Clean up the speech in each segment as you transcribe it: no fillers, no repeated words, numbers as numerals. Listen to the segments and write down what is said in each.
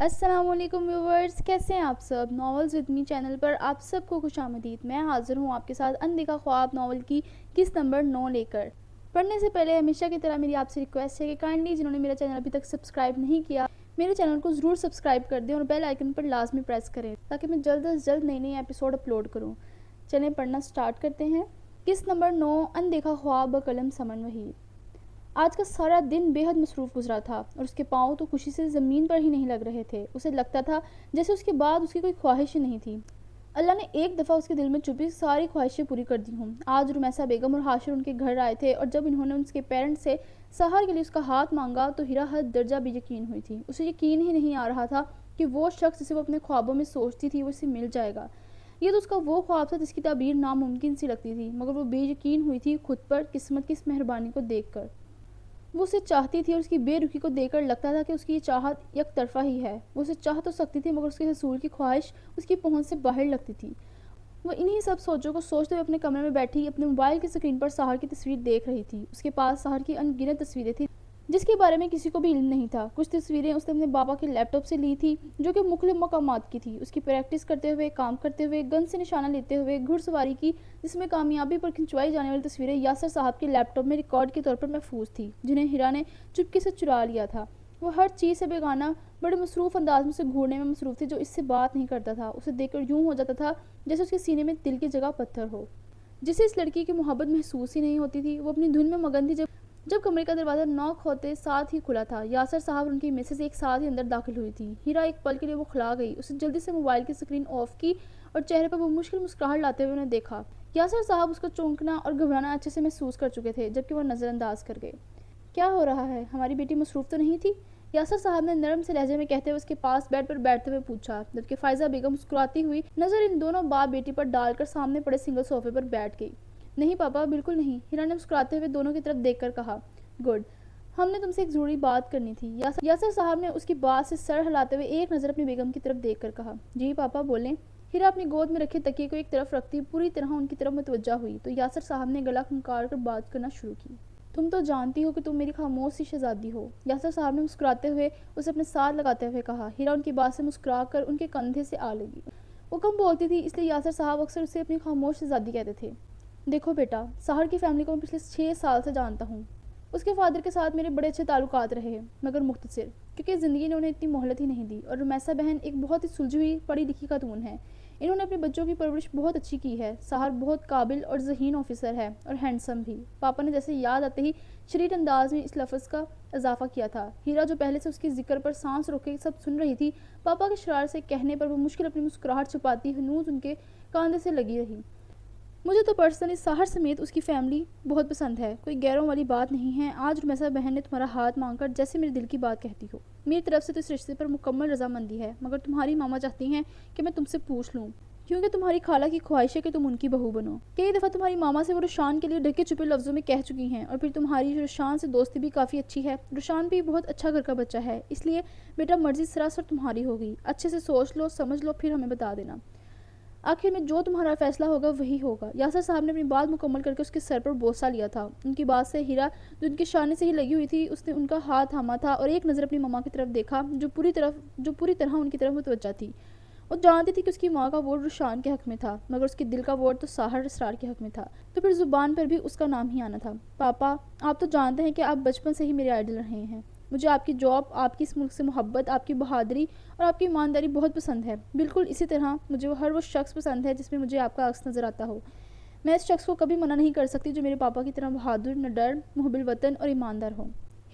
السلام علیکم ویورز، کیسے ہیں آپ سب؟ ناولز وتھ می چینل پر آپ سب کو خوش آمدید۔ میں حاضر ہوں آپ کے ساتھ اندیکھا خواب ناول کی قسط نمبر 9 لے کر۔ پڑھنے سے پہلے ہمیشہ کی طرح میری آپ سے ریکویسٹ ہے کہ کائنڈلی جنہوں نے میرا چینل ابھی تک سبسکرائب نہیں کیا، میرے چینل کو ضرور سبسکرائب کر دیں اور بیل آئیکن پر لازمی پریس کریں تاکہ میں جلد از جلد نئی ایپیسوڈ اپلوڈ کروں۔ چلیں پڑھنا سٹارٹ کرتے ہیں۔ قسط نمبر 9، اندیکھا خواب بقلم سمن وحید۔ آج کا سارا دن بے حد مصروف گزرا تھا اور اس کے پاؤں تو خوشی سے زمین پر ہی نہیں لگ رہے تھے۔ اسے لگتا تھا جیسے اس کے بعد اس کی کوئی خواہش ہی نہیں تھی۔ اللہ نے ایک دفعہ اس کے دل میں چھپی ساری خواہشیں پوری کر دی ہوں۔ آج رمیسا بیگم اور حاشر ان کے گھر آئے تھے اور جب انہوں نے اس کے پیرنٹس سے سحر کے لیے اس کا ہاتھ مانگا تو ہیرا حد درجہ بے یقین ہوئی تھی۔ اسے یقین ہی نہیں آ رہا تھا کہ وہ شخص جسے وہ اپنے خوابوں میں سوچتی تھی وہ اسے مل جائے گا۔ یہ تو اس کا وہ خواب تھا جس کی تعبیر ناممکن سی لگتی تھی، مگر وہ بے یقین ہوئی تھی خود پر قسمت کی اس مہربانی کو دیکھ کر۔ وہ اسے چاہتی تھی اور اس کی بے رخی کو دیکھ کر لگتا تھا کہ اس کی یہ چاہت یک طرفہ ہی ہے۔ وہ اسے چاہ تو سکتی تھی مگر اس کے حصول کی خواہش اس کی پہنچ سے باہر لگتی تھی۔ وہ انہی سب سوچوں کو سوچتے ہوئے اپنے کمرے میں بیٹھی اپنے موبائل کی اسکرین پر سحر کی تصویر دیکھ رہی تھی۔ اس کے پاس سحر کی ان گنت تصویریں تھیں جس کے بارے میں کسی کو بھی علم نہیں تھا۔ کچھ تصویریں اس نے اپنے بابا کے لیپ ٹاپ سے لی تھی جو کہ مختلف مقامات کی تھی، اس کی پریکٹس کرتے ہوئے، کام کرتے ہوئے، گن سے نشانہ لیتے ہوئے، گھڑ سواری کی، جس میں کامیابی پر کھنچوائی جانے والی تصویریں یاسر صاحب کے لیپ ٹاپ میں ریکارڈ کے طور پر محفوظ تھی، جنہیں ہیرا نے چپکے سے چرا لیا تھا۔ وہ ہر چیز سے بیگانہ بڑے مصروف انداز میں اسے گھورنے میں مصروف تھی جو اس سے بات نہیں کرتا تھا۔ اسے دیکھ کر یوں ہو جاتا تھا جیسے اس کے سینے میں دل کی جگہ پتھر ہو، جسے اس لڑکی کی محبت محسوس ہی نہیں ہوتی تھی۔ وہ اپنی دھن میں مگن تھی جب کمرے کا دروازہ نوک ہوتے ساتھ ہی کھلا تھا۔ یاسر صاحب اور ان کی مسز ایک ساتھ ہی اندر داخل ہوئی تھی۔ ہیرا ایک پل کے لیے وہ کھلا گئی، اسے جلدی سے موبائل کی اسکرین آف کی اور چہرے پر وہ مشکل مسکراہٹ لاتے ہوئے انہیں دیکھا۔ یاسر صاحب اس کا چونکنا اور گھبرانا اچھے سے محسوس کر چکے تھے جبکہ وہ نظر انداز کر گئے۔ کیا ہو رہا ہے؟ ہماری بیٹی مصروف تو نہیں تھی؟ یاسر صاحب نے نرم سے لہجے میں کہتے ہوئے اس کے پاس بیڈ پر بیٹھتے ہوئے پوچھا، جبکہ فائزہ بیگم مسکراتی ہوئی نظر ان دونوں باپ بیٹی پر ڈال کر سامنے پڑے سنگل صوفے پر بیٹھ گئی۔ نہیں پاپا، بالکل نہیں، ہیرا نے مسکراتے ہوئے دونوں کی طرف دیکھ کر کہا۔ گڈ، ہم نے تم سے ایک ضروری بات کرنی تھی۔ یاسر صاحب نے اس کی بات سے سر ہلاتے ہوئے ایک نظر اپنی بیگم کی طرف دیکھ کر کہا۔ جی پاپا بولیں۔ ہیرا اپنی گود میں رکھے تکیے کو ایک طرف رکھتی پوری طرح ان کی طرف متوجہ ہوئی تو یاسر صاحب نے گلا کھنکار کر بات کرنا شروع کی۔ تم تو جانتی ہو کہ تم میری خاموش سی شہزادی ہو، یاسر صاحب نے مسکراتے ہوئے اسے اپنے ساتھ لگاتے ہوئے کہا۔ ہیرا ان کی بات سے مسکرا کر ان کے کندھے سے آ لگی۔ وہ کم بولتی تھی اس لیے یاسر صاحب اکثر اسے اپنی خاموش شہزادی کہتے تھے۔ دیکھو بیٹا، سحر کی فیملی کو میں پچھلے 6 سال سے جانتا ہوں۔ اس کے فادر کے ساتھ میرے بڑے اچھے تعلقات رہے مگر مختصر، کیونکہ زندگی نے انہیں اتنی مہلت ہی نہیں دی، اور رمیسا بہن ایک بہت ہی سلجھی ہوئی پڑھی لکھی خاتون ہے۔ انہوں نے اپنے بچوں کی پرورش بہت اچھی کی ہے۔ سحر بہت قابل اور ذہین آفیسر ہے اور ہینڈسم بھی۔ پاپا نے جیسے یاد آتے ہی شریر انداز میں اس لفظ کا اضافہ کیا تھا۔ ہیرا جو پہلے سے اس کی ذکر پر سانس روک کے سب سن رہی تھی، پاپا کے شرار سے کہنے پر وہ مشکل اپنی مسکراہٹ چھپاتی ہنوز ان کے کاندھے سے لگی رہی۔ مجھے تو پرسنلی سحر سمیت اس کی فیملی بہت پسند ہے، کوئی غیروں والی بات نہیں ہے۔ آج رمیسا بہن نے تمہارا ہاتھ مانگ کر جیسے میرے دل کی بات کہتی ہو، میری طرف سے تو اس رشتے پر مکمل رضامندی ہے، مگر تمہاری ماما چاہتی ہیں کہ میں تم سے پوچھ لوں، کیونکہ تمہاری خالہ کی خواہش ہے کہ تم ان کی بہو بنو۔ کئی دفعہ تمہاری ماما سے وہ روشان کے لیے ڈھکے چھپے لفظوں میں کہہ چکی ہیں، اور پھر تمہاری روشان سے دوستی بھی کافی اچھی ہے۔ روشان بھی بہت اچھا گھر کا بچہ ہے، اس لیے بیٹا مرضی سراسر تمہاری ہوگی۔ اچھے سے سوچ لو، سمجھ لو، پھر ہمیں بتا دینا۔ آخر میں جو تمہارا فیصلہ ہوگا وہی ہوگا۔ یاسر صاحب نے اپنی بات مکمل کر کے اس کے سر پر بوسہ لیا تھا۔ ان کی بات سے ہیرا جو ان کے شانے سے ہی لگی ہوئی تھی، اس نے ان کا ہاتھ تھاما تھا اور ایک نظر اپنی ماما کی طرف دیکھا جو پوری طرح ان کی طرف متوجہ تھی۔ وہ جانتی تھی کہ اس کی ماں کا ووٹ روشان کے حق میں تھا، مگر اس کے دل کا ووٹ تو سحر اسرار کے حق میں تھا، تو پھر زبان پر بھی اس کا نام ہی آنا تھا۔ پاپا، آپ تو جانتے ہیں کہ آپ بچپن سے ہی میرے آئیڈل رہے ہیں۔ مجھے آپ کی جاب، آپ کی اس ملک سے محبت، آپ کی بہادری اور آپ کی ایمانداری بہت پسند ہے۔ بالکل اسی طرح مجھے وہ شخص پسند ہے جس میں مجھے آپ کا عکس نظر آتا ہو۔ میں اس شخص کو کبھی منع نہیں کر سکتی جو میرے پاپا کی طرح بہادر، نڈر، محب الوطن اور ایماندار ہو۔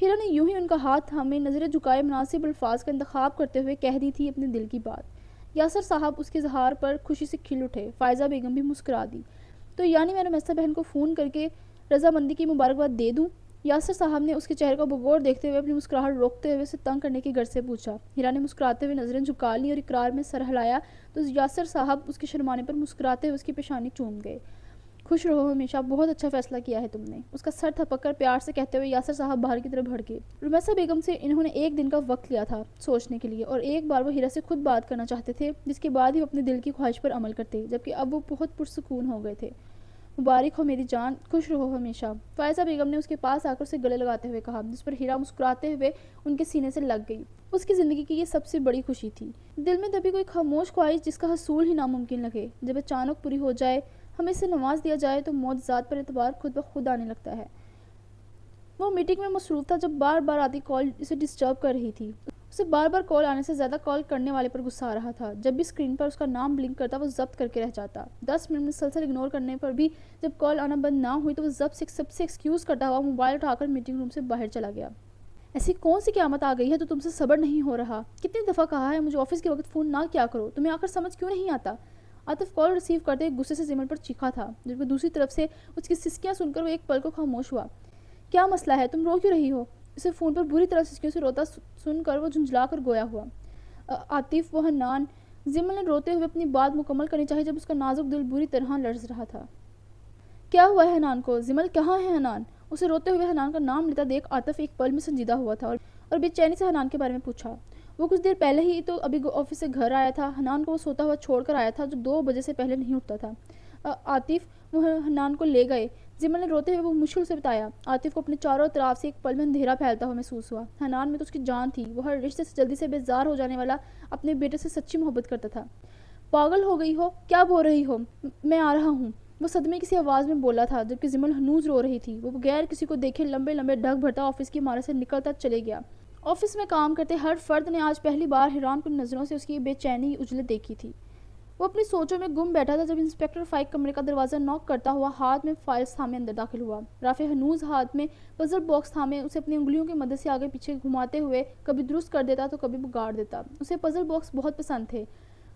ہیرا نے یوں ہی ان کا ہاتھ تھامے نظریں جھکائے مناسب الفاظ کا انتخاب کرتے ہوئے کہہ دی تھی اپنے دل کی بات۔ یاسر صاحب اس کے اظہار پر خوشی سے کھل اٹھے، فائزہ بیگم بھی مسکرا دی۔ تو یعنی میں رمیسا بہن کو فون کر کے رضامندی کی مبارکباد دے دوں؟ یاسر صاحب نے اس کے چہرے کو بغور دیکھتے ہوئے اپنی مسکراہٹ روکتے ہوئے اسے تنگ کرنے کی غرض سے پوچھا۔ ہیرا نے مسکراتے ہوئے نظریں جھکا لی اور اقرار میں سر ہلایا تو یاسر صاحب اس کے شرمانے پر مسکراتے ہوئے اس کی پیشانی چوم گئے۔ خوش رہو ہمیشہ، بہت اچھا فیصلہ کیا ہے تم نے، اس کا سر تھپک کر پیار سے کہتے ہوئے یاسر صاحب باہر کی طرف بڑھ گئے۔ رمیسا بیگم سے انہوں نے ایک دن کا وقت لیا تھا سوچنے کے لیے، اور ایک بار وہ ہیرا سے خود بات کرنا چاہتے تھے، جس کے بعد ہی وہ اپنے دل کی خواہش پر عمل کرتے، جبکہ اب وہ بہت پرسکون ہو گئے تھے۔ مبارک ہو میری جان، خوش رہو ہمیشہ، فائزہ بیگم نے اس کے پاس آ کر اسے گلے لگاتے ہوئے کہا، جس پر ہیرا مسکراتے ہوئے ان کے سینے سے لگ گئی۔ اس کی زندگی کی یہ سب سے بڑی خوشی تھی۔ دل میں دبی کوئی خاموش خواہش جس کا حصول ہی ناممکن لگے، جب اچانک پوری ہو جائے، ہمیں اسے نواز دیا جائے تو موت ذات پر اعتبار خود بخود آنے لگتا ہے۔ وہ میٹنگ میں مصروف تھا جب بار بار آتی کال اسے ڈسٹرب کر رہی تھی۔ اسے بار بار کال آنے سے زیادہ کال کرنے والے پر غصہ آ رہا تھا۔ جب بھی اسکرین پر اس کا نام بلنک کرتا وہ ضبط کر کے رہ جاتا۔ 10 منٹ مسلسل اگنور کرنے پر بھی جب کال آنا بند نہ ہوئی تو وہ ضبط سے سب سے ایکسکیوز کرتا ہوا موبائل اٹھا کر میٹنگ روم سے باہر چلا گیا۔ ایسی کون سی قیامت آ گئی ہے تو تم سے صبر نہیں ہو رہا؟ کتنی دفعہ کہا ہے مجھے آفس کے وقت فون نہ کیا کرو، تمہیں آخر سمجھ کیوں نہیں آتا؟ عاطف کال ریسیو کرتے غصے سے زمن پر چیخا تھا، جبکہ دوسری طرف سے اس کی سسکیاں سن کر وہ ایک پل کو خاموش ہوا۔ کیا مسئلہ ہے؟ تم رو کیوں رہی ہو؟ اسے فون پر بری طرح سسکیوں سے روتا سن کر وہ جھنجھلا کر گویا ہوا۔ عاطف وہ حنان، زمن نے روتے ہوئے اپنی بات مکمل کرنی چاہی جب اس کا نازک دل بری طرح لرز رہا تھا۔ کیا ہوا ہے حنان کو؟ زمن کہاں ہے حنان؟ اسے روتے ہوئے حنان کا نام لیتا دیکھ عاطف ایک پل میں سنجیدہ ہوا تھا اور بے چینی سے حنان کے بارے میں پوچھا۔ وہ کچھ دیر پہلے ہی تو ابھی آفس سے گھر آیا تھا۔ حنان کو وہ سوتا ہوا چھوڑ کر آیا تھا جو 2 بجے سے پہلے نہیں اٹھتا تھا۔ عاطف وہ حنان کو لے گئے، زمن نے روتے ہوئے وہ مشکل سے بتایا۔ عاطف کو اپنے چاروں طرف سے ایک پل میں اندھیرا پھیلتا ہوا محسوس ہوا۔ حنان میں تو اس کی جان تھی، وہ ہر رشتے سے جلدی سے بیزار ہو جانے والا اپنے بیٹے سے سچی محبت کرتا تھا۔ پاگل ہو گئی ہو؟ کیا بول رہی ہو؟ میں آ رہا ہوں، وہ صدمے کسی آواز میں بولا تھا، جبکہ زمن ہنوز رو رہی تھی۔ وہ بغیر کسی کو دیکھے لمبے لمبے ڈھگ بھرتا آفس کی عمارت سے نکلتا چلے گیا۔ آفس میں کام کرتے ہر فرد نے آج پہلی بار حیران کن نظروں سے اس کی بے چینی اجلت دیکھی تھی۔ وہ اپنی سوچوں میں گم بیٹھا تھا جب انسپیکٹر فائق کمرے کا دروازہ نوک کرتا ہوا ہاتھ میں فائلز تھامے اندر داخل ہوا۔ رافع ہنوز ہاتھ میں پزل باکس تھامے اسے اپنی انگلیوں کی مدد سے آگے پیچھے گھماتے ہوئے کبھی درست کر دیتا تو کبھی بگاڑ دیتا۔ اسے پزل باکس بہت پسند تھے۔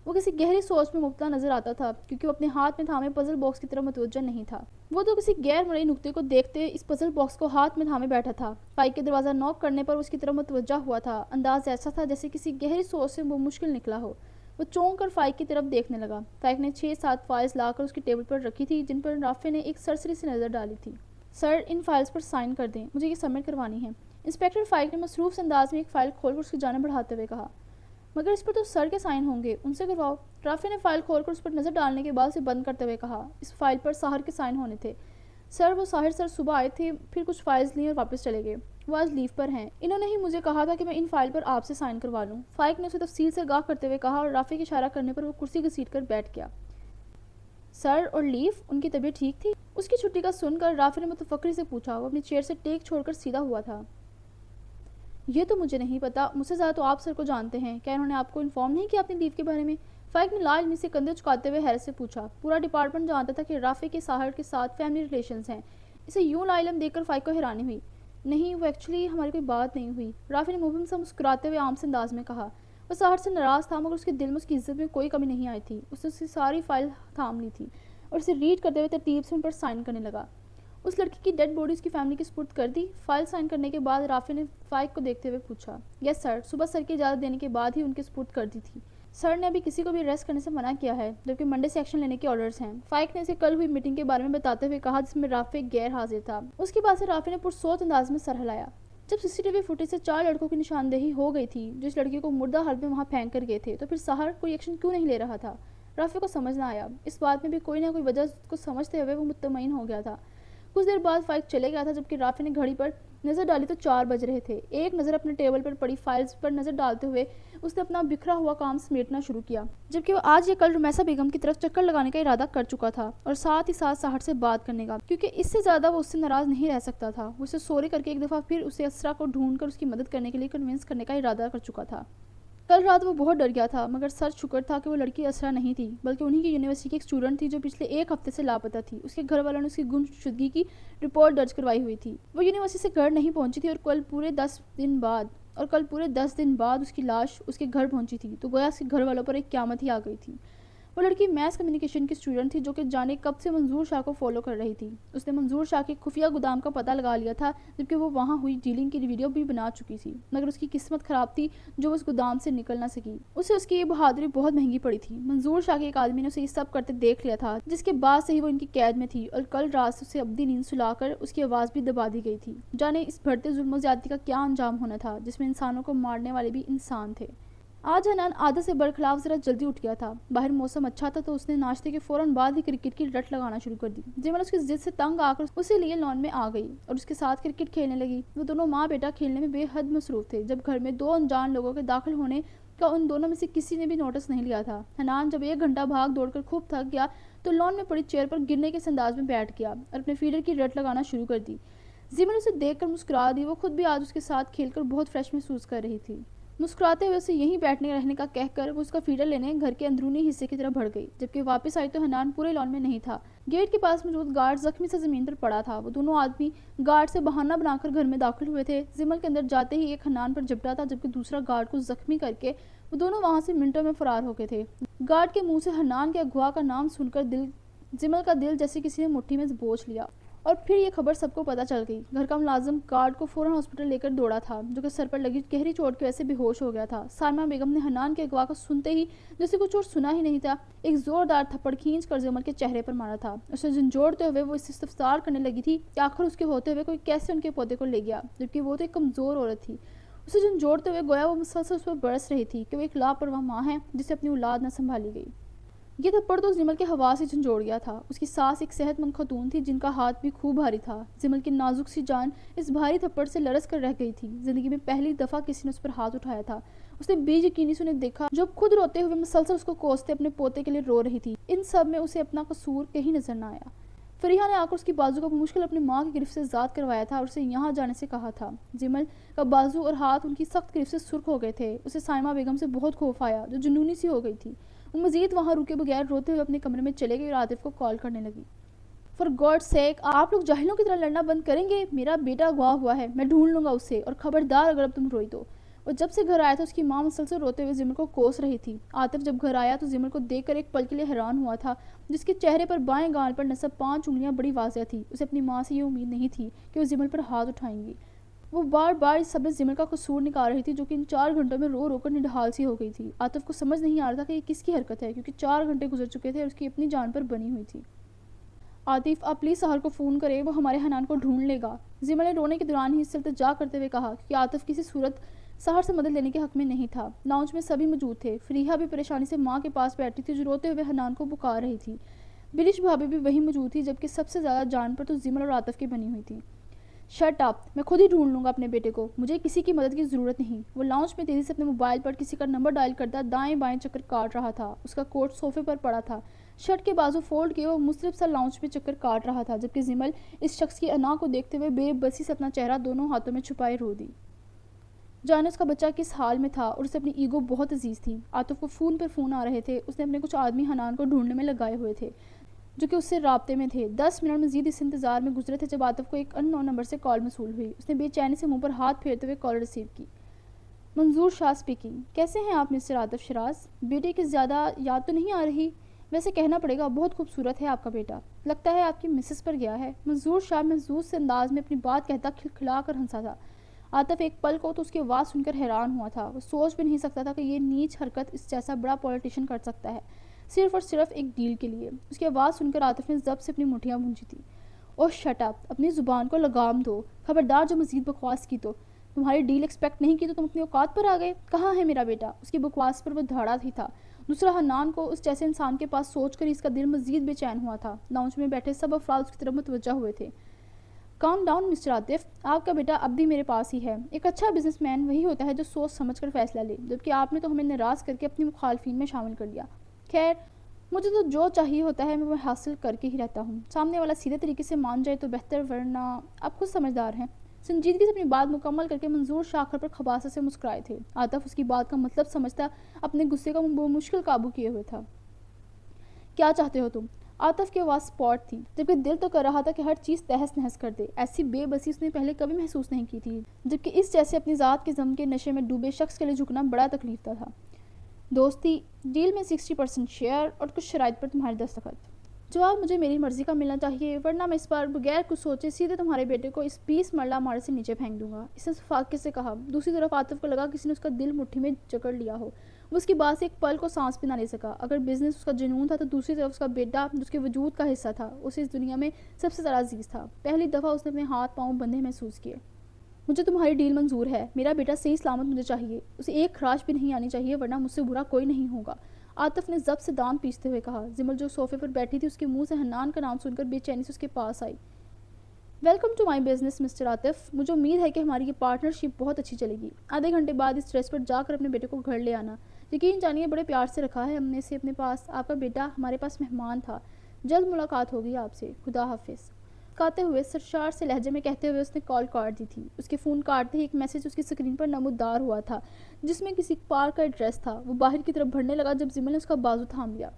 وہ کسی گہری سوچ میں مبتلا نظر آتا تھا کیونکہ وہ اپنے ہاتھ میں تھامے پزل باکس کی طرف متوجہ نہیں تھا۔ وہ تو کسی غیر مرئی نقطے کو دیکھتے اس پزل باکس کو ہاتھ میں تھامے بیٹھا تھا۔ فائق کے دروازہ نوک کرنے پر اس کی طرف متوجہ ہوا تھا۔ انداز ایسا تھا جیسے کسی گہری سوچ سے وہ مشکل نکلا ہو۔ وہ چونک کر فائق کی طرف دیکھنے لگا۔ فائق نے 6-7 فائلز لا کر اس کی ٹیبل پر رکھی تھی جن پر رافع نے ایک سرسری سی نظر ڈالی تھی۔ سر، ان فائلز پر سائن کر دیں، مجھے یہ سبمٹ کروانی ہے۔ انسپیکٹر فائق نے مصروف انداز میں ایک فائل کھول کر اس کی جانب بڑھاتے ہوئے کہا، مگر اس پر تو سر کے سائن ہوں گے، ان سے کرواؤ۔ رافع نے فائل کھول کر اس پر نظر ڈالنے کے بعد اسے بند کرتے ہوئے کہا، اس فائل پر ساحر کے سائن ہونے تھے۔ سر، وہ ساحر سر صبح آئے تھے، پھر کچھ فائلز لیں اور واپس چلے گئے۔ وہ آج لیو پر ہیں، انہوں نے ہی مجھے کہا تھا کہ میں ان فائل پر آپ سے سائن کروا لوں۔ فائق نے اسے تفصیل سے آگاہ کرتے ہوئے کہا اور رافع کے اشارہ کرنے پر وہ کرسی گھسیٹ کر بیٹھ گیا۔ سر، اور لیو، ان کی طبیعت ٹھیک تھی؟ اس کی چھٹی کا سن کر رافع نے متفکری سے پوچھا۔ وہ اپنی چیئر سے ٹیک چھوڑ کر سیدھا ہوا تھا۔ یہ تو مجھے نہیں پتا، مجھ سے زیادہ تو آپ سر کو جانتے ہیں، کیا انہوں نے آپ کو انفارم نہیں کیا اپنی لیو کے بارے میں؟ فائق نے لا علمی سے کندھے چکاتے ہوئے حیرت سے پوچھا۔ پورا ڈپارٹمنٹ جانتا تھا کہ رافع کے ساحر کے ساتھ فیملی ریلیشنز ہیں۔ اسے یوں لا علم دیکھ کر فائق کو حیرانی ہوئی۔ نہیں، وہ ایکچولی ہماری کوئی بات نہیں ہوئی، رافع نے مبہم سا مسکراتے ہوئے عام سے انداز میں کہا۔ وہ ساحر سے ناراض تھا مگر اس کے دل میں اس کی عزت میں کوئی کمی نہیں آئی تھی۔ اس نے اس کی ساری فائل تھام لی تھی اور اسے ریڈ کرتے ہوئے ترتیب سے ان پر سائن کرنے لگا۔ اس لڑکی کی ڈیڈ باڈی اس کی فیملی کی سپرد کر دی؟ فائل سائن کرنے کے بعد رافع نے فائق کو دیکھتے ہوئے پوچھا۔ یس سر، صبح سر کی اجازت دینے کے بعد ہی ان کی سپرد کر دی تھی۔ سر نے ابھی کسی کو بھی اریسٹ کرنے سے منع کیا ہے، جبکہ منڈے سے ایکشن لینے کے آرڈرز ہیں۔ فائق نے اسے کل ہوئی میٹنگ کے بارے میں بتاتے ہوئے کہا جس میں رافع غیر حاضر تھا۔ اس کی بات سے رافع نے پرسوچ انداز میں سر ہلایا۔ جب CCTV فوٹیج سے 4 لڑکوں کی نشاندہی ہو گئی تھی جو اس لڑکی کو مردہ حالت میں وہاں پھینک کر گئے تھے تو پھر ساحر کوئی ایکشن کیوں نہیں لے رہا تھا؟ رافع کو سمجھ نہ آیا۔ اس بات میں بھی کوئی نہ کوئی وجہ کو سمجھتے ہوئے وہ مطمئن ہو گیا تھا۔ کچھ دیر بعد فائق چلے گیا تھا جبکہ رافع نے گھڑی پر نظر ڈالی تو 4 بج رہے تھے۔ ایک نظر اپنے ٹیبل پر پڑی فائلز پر نظر ڈالتے ہوئے اس نے اپنا بکھرا ہوا کام سمیٹنا شروع کیا، جبکہ وہ آج یا کل رمیسا بیگم کی طرف چکر لگانے کا ارادہ کر چکا تھا اور ساتھ ہی ساتھ ساحر سے بات کرنے کا، کیونکہ اس سے زیادہ وہ اس سے ناراض نہیں رہ سکتا تھا۔ وہ اسے سوری کر کے ایک دفعہ پھر اسے اسرا کو ڈھونڈ کر اس کی مدد کرنے کے لیے کنونس کرنے کا ارادہ کر چکا تھا۔ کل رات وہ بہت ڈر گیا تھا مگر سر شکر تھا کہ وہ لڑکی اسرا نہیں تھی بلکہ انہی کی یونیورسٹی کی ایک اسٹوڈنٹ تھی جو پچھلے 1 ہفتے سے لاپتہ تھی۔ اس کے گھر والوں نے اس کی گمشدگی کی رپورٹ درج کروائی ہوئی تھی۔ وہ یونیورسٹی سے گھر نہیں پہنچی تھی اور کل پورے 10 دن بعد اس کی لاش اس کے گھر پہنچی تھی، تو گویا اس کے گھر والوں پر ایک قیامت ہی آ گئی تھی۔ وہ لڑکی میس کمیونیکیشن کی اسٹوڈنٹ تھی جو کہ جانے کب سے منظور شاہ کو فالو کر رہی تھی۔ اس نے منظور شاہ کے خفیہ گودام کا پتہ لگا لیا تھا جبکہ وہ وہاں ہوئی ڈیلنگ کی ویڈیو بھی بنا چکی تھی، مگر اس کی قسمت خراب تھی جو وہ اس گودام سے نکل نہ سکی۔ اسے اس کی یہ بہادری بہت مہنگی پڑی تھی۔ منظور شاہ کے ایک آدمی نے اسے یہ سب کرتے دیکھ لیا تھا جس کے بعد سے ہی وہ ان کی قید میں تھی اور کل رات سے اسے ابدی نیند سلا کر اس کی آواز بھی دبا دی گئی تھی۔ جانے اس بڑھتے ظلم و زیادتی کا کیا انجام ہونا تھا جس میں انسانوں کو مارنے والے بھی انسان تھے۔ آج حنان عادت سے برخلاف ذرا جلدی اٹھ گیا تھا. باہر موسم اچھا تھا تو اس نے ناشتے کے فوراً بعد ہی کرکٹ کی رٹ لگانا شروع کر دی. جمل اس کی ضد سے تنگ آ کر اسے لیے لان میں آ گئی اور اس کے ساتھ کرکٹ کھیلنے لگی. وہ دونوں ماں بیٹا کھیلنے میں بے حد مصروف تھے جب گھر میں 2 انجان لوگوں کے داخل ہونے کا ان دونوں میں سے کسی نے بھی نوٹس نہیں لیا تھا. حنان جب 1 گھنٹہ بھاگ دوڑ کر خوب تھک گیا تو لان میں پڑی چیئر پر گرنے کے انداز میں بیٹھ گیا اور اپنے فیڈر کی رٹ لگانا شروع کر دی. زمل اسے دیکھ کر مسکرا دی. وہ خود بھی آج اس کے ساتھ کھیل کر بہت فریش محسوس کر رہی تھی. مسکراتے ہوئے اسے یہیں بیٹھنے رہنے کا کہہ کر وہ اس کا فیڈر لینے گھر کے اندرونی حصے کی طرف بڑھ گئی. جبکہ واپس آئی تو حنان پورے لان میں نہیں تھا. گیٹ کے پاس موجود گارڈ زخمی سے زمین پر پڑا تھا. وہ دونوں آدمی گارڈ سے بہانہ بنا کر گھر میں داخل ہوئے تھے. زمل کے اندر جاتے ہی ایک حنان پر جھپٹا تھا جبکہ دوسرا گارڈ کو زخمی کر کے وہ دونوں وہاں سے منٹوں میں فرار ہو گئے تھے. گارڈ کے منہ سے حنان کے اغوا کا نام سن کر زمل کا دل جیسے کسی نے مٹھی میں بوجھ لیا اور پھر یہ خبر سب کو پتہ چل گئی. گھر کا ملازم گارڈ کو فوراً ہاسپٹل لے کر دوڑا تھا جو کہ سر پر لگی گہری چوٹ کی وجہ سے بے ہوش ہو گیا تھا. سائمہ بیگم نے حنان کے اغوا کو سنتے ہی جیسے کچھ اور سنا ہی نہیں تھا ایک زوردار تھپڑ کھینچ کر زمل کے چہرے پر مارا تھا. اسے جھنجھوڑتے ہوئے وہ استفسار کرنے لگی تھی کہ آخر اس کے ہوتے ہوئے کوئی کیسے ان کے پودے کو لے گیا جبکہ وہ تو ایک کمزور عورت تھی. اسے جھنجھوڑتے ہوئے گویا وہ مسلسل اس پر برس رہی تھی کہ وہ ایک لاپرواہ ماں ہے جسے اپنی اولاد نہ سنبھالی گئی. یہ تھپڑ تو زمل کے ہوا سے جھنجھوڑ گیا تھا. اس کی ساس ایک صحت مند خاتون تھی جن کا ہاتھ بھی خوب بھاری تھا. زمل کی نازک سی جان اس بھاری تھپڑ سے لرز کر رہ گئی تھی. زندگی میں پہلی دفعہ کسی نے اس پر ہاتھ اٹھایا تھا. اس نے بے یقینی سے انہیں دیکھا جو خود روتے ہوئے مسلسل اس کو کوستے اپنے پوتے کے لیے رو رہی تھی. ان سب میں اسے اپنا قصور کہیں نظر نہ آیا. فریحہ نے آ کر اس کی بازو کو مشکل اپنی ماں کی گرفت سے آزاد کروایا تھا اور اسے یہاں جانے سے کہا تھا. زمل کا بازو اور ہاتھ ان کی سخت گرفت سے سرخ ہو گئے تھے. اسے سائمہ بیگم سے بہت خوف آیا جو جنونی سی ہو گئی تھی. وہ مزید وہاں رکے بغیر روتے ہوئے اپنے کمرے میں چلے گئی اور عاطف کو کال کرنے لگی. فار گاڈ سیک آپ لوگ جاہلوں کی طرح لڑنا بند کریں گے. میرا بیٹا اغوا ہوا ہے. میں ڈھونڈ لوں گا اسے اور خبردار اگر اب تم روئی تو. اور جب سے گھر آیا تھا اس کی ماں مسلسل روتے ہوئے زمل کو کوس رہی تھی. عاطف جب گھر آیا تو زمل کو دیکھ کر ایک پل کے لیے حیران ہوا تھا جس کے چہرے پر بائیں گال پر نصب 5 انگلیاں بڑی واضح تھی. اسے اپنی ماں سے یہ امید نہیں تھی کہ وہ زمل پر ہاتھ اٹھائیں گی. وہ بار بار اس سب میں زمل کا قصور نکال رہی تھی جو کہ ان 4 گھنٹوں میں رو رو کر نڈھال سی ہو گئی تھی. عاطف کو سمجھ نہیں آ رہا تھا کہ یہ کس کی حرکت ہے کیونکہ 4 گھنٹے گزر چکے تھے اور اس کی اپنی جان پر بنی ہوئی تھی. عاطف آپ پلیز سحر کو فون کریں وہ ہمارے حنان کو ڈھونڈ لے گا. زمل نے رونے کے دوران ہی اس سے التجا کرتے ہوئے کہا کہ عاطف کسی صورت سحر سے مدد لینے کے حق میں نہیں تھا. لاؤنج میں سبھی موجود تھے. فریحہ بھی پریشانی سے ماں کے پاس بیٹھی تھی جو روتے ہوئے حنان کو پکار رہی تھی. بلش بھابی بھی وہیں موجود تھی جبکہ سب سے زیادہ جان پر تو زمل اور عاطف کی بنی ہوئی تھی. شٹ اپ میں خود ہی ڈھونڈ لوں گا اپنے بیٹے کو. مجھے کسی کی مدد کی ضرورت نہیں. وہ لاؤنج میں تیزی سے اپنے موبائل پر کسی کا نمبر ڈائل کرتا دائیں بائیں چکر کاٹ رہا تھا. اس کا کوٹ صوفے پر پڑا تھا. شرٹ کے بازو فولڈ کیے وہ مصرف سا لاؤنج میں چکر کاٹ رہا تھا جبکہ زمل اس شخص کی انا کو دیکھتے ہوئے بے بسی سے اپنا چہرہ دونوں ہاتھوں میں چھپائے رو دی. جانے اس کا بچہ کس حال میں تھا اور اسے اپنی ایگو بہت عزیز تھی. عاطف کو فون پر فون آ رہے تھے. اس نے اپنے کچھ آدمی حنان کو ڈھونڈنے میں لگائے ہوئے تھے جو کہ اس سے رابطے میں تھے. 10 منٹ مزید اس انتظار میں گزرے تھے جب عاطف کو ایک ان نون نمبر سے کال موصول ہوئی. اس نے بے چینی سے منہ پر ہاتھ پھیرتے ہوئے کال ریسیو کی. منظور شاہ اسپیکنگ. کیسے ہیں آپ مسٹر عاطف شراز؟ بیٹے کی زیادہ یاد تو نہیں آ رہی؟ ویسے کہنا پڑے گا بہت خوبصورت ہے آپ کا بیٹا. لگتا ہے آپ کی مسز پر گیا ہے. منظور شاہ محظوظ سے انداز میں اپنی بات کہتا کھلکھلا کر ہنسا تھا. عاطف ایک پل کو تو اس کی آواز سن کر حیران ہوا تھا. وہ سوچ بھی نہیں سکتا تھا کہ یہ نیچ حرکت اس جیسا بڑا پولیٹیشین کر سکتا ہے صرف اور صرف ایک ڈیل کے لیے. اس کی آواز سن کر عاطف نے ضبط سے اپنی مٹھیاں بونجھی تھی. اوہ شٹ اپ اپنی زبان کو لگام دو. خبردار جو مزید بکواس کی تو تمہاری ڈیل ایکسپیکٹ نہیں کی تو تم اپنی اوقات پر آ گئے. کہاں ہے میرا بیٹا؟ اس کی بکواس پر وہ دھاڑا ہی تھا. دوسرا حنان کو اس جیسے انسان کے پاس سوچ کر اس کا دل مزید بے چین ہوا تھا. لاؤنج میں بیٹھے سب افراد اس کی طرف متوجہ ہوئے تھے. Calm down mister Atif. آپ کا بیٹا اب بھی میرے پاس ہی ہے. ایک اچھا بزنس مین وہی ہوتا ہے جو سوچ سمجھ کر فیصلہ لے جبکہ آپ نے تو ہمیں ناراض کر کے اپنی مخالفین میں شامل کر لیا. خیر مجھے تو جو چاہیے ہوتا ہے میں وہ حاصل کر کے ہی رہتا ہوں. سامنے والا سیدھے طریقے سے مان جائے تو بہتر ورنہ آپ خود سمجھدار ہیں. سنجیدگی سے اپنی بات مکمل کر کے منظور شاخر پر خباثت سے مسکرائے تھے. عاطف اس کی بات کا مطلب سمجھتا اپنے غصے کا مشکل قابو کیے ہوئے تھا. کیا چاہتے ہو تم؟ عاطف کی آواز سپاٹ تھی جبکہ دل تو کر رہا تھا کہ ہر چیز تہس نہس کر دے. ایسی بے بسی اس نے پہلے کبھی محسوس نہیں کی تھی جبکہ اس جیسے اپنی ذات کے غم کے نشے میں ڈوبے شخص کے لیے جھکنا بڑا تکلیف دہ تھا. دوستی ڈیل میں 60% شیئر اور کچھ شرائط پر تمہارے دستخط. جواب مجھے میری مرضی کا ملنا چاہیے ورنہ میں اس بار بغیر کچھ سوچے سیدھے تمہارے بیٹے کو اس 20 مرلہ مارے سے نیچے پھینک دوں گا. اس نے فاقے سے کہا. دوسری طرف عاطف کو لگا کسی نے اس کا دل مٹھی میں جکڑ لیا ہو. وہ اس کی بات سے ایک پل کو سانس بھی نہ لے سکا. اگر بزنس اس کا جنون تھا تو دوسری طرف اس کا بیٹا جو اس کے وجود کا حصہ تھا اسے اس دنیا میں سب سے زیادہ عزیز تھا. پہلی دفعہ اس نے اپنے ہاتھ پاؤں بندھے محسوس کیے. مجھے تمہاری ڈیل منظور ہے، میرا بیٹا صحیح سلامت مجھے چاہیے، اسے ایک خراش بھی نہیں آنی چاہیے ورنہ مجھ سے برا کوئی نہیں ہوگا، عاطف نے ضبط سے دانت پیستے ہوئے کہا۔ زمل جو صوفے پر بیٹھی تھی اس کے منہ سے حنان کا نام سن کر بے چینی سے اس کے پاس آئی۔ Welcome to my business mister Atif, مجھے امید ہے کہ ہماری یہ پارٹنرشپ بہت اچھی چلے گی۔ آدھے گھنٹے بعد اس ٹریس پر جا کر اپنے بیٹے کو گھر لے آنا، یقین جانیے بڑے پیار سے رکھا ہے ہم نے اسے اپنے پاس، آپ کا بیٹا ہمارے پاس مہمان تھا، جلد ملاقات ہوگی آپ سے، خدا حافظ۔ کاتے ہوئے سرشار سے لہجے میں کہتے ہوئے اس نے کال کاٹ دی تھی۔ اس کے فون کاٹتے ہی ایک میسج اس کی اسکرین پر نمودار ہوا تھا جس میں کسی پارک کا ایڈریس تھا۔ وہ باہر کی طرف بڑھنے لگا جب زمل نے اس کا بازو تھام لیا۔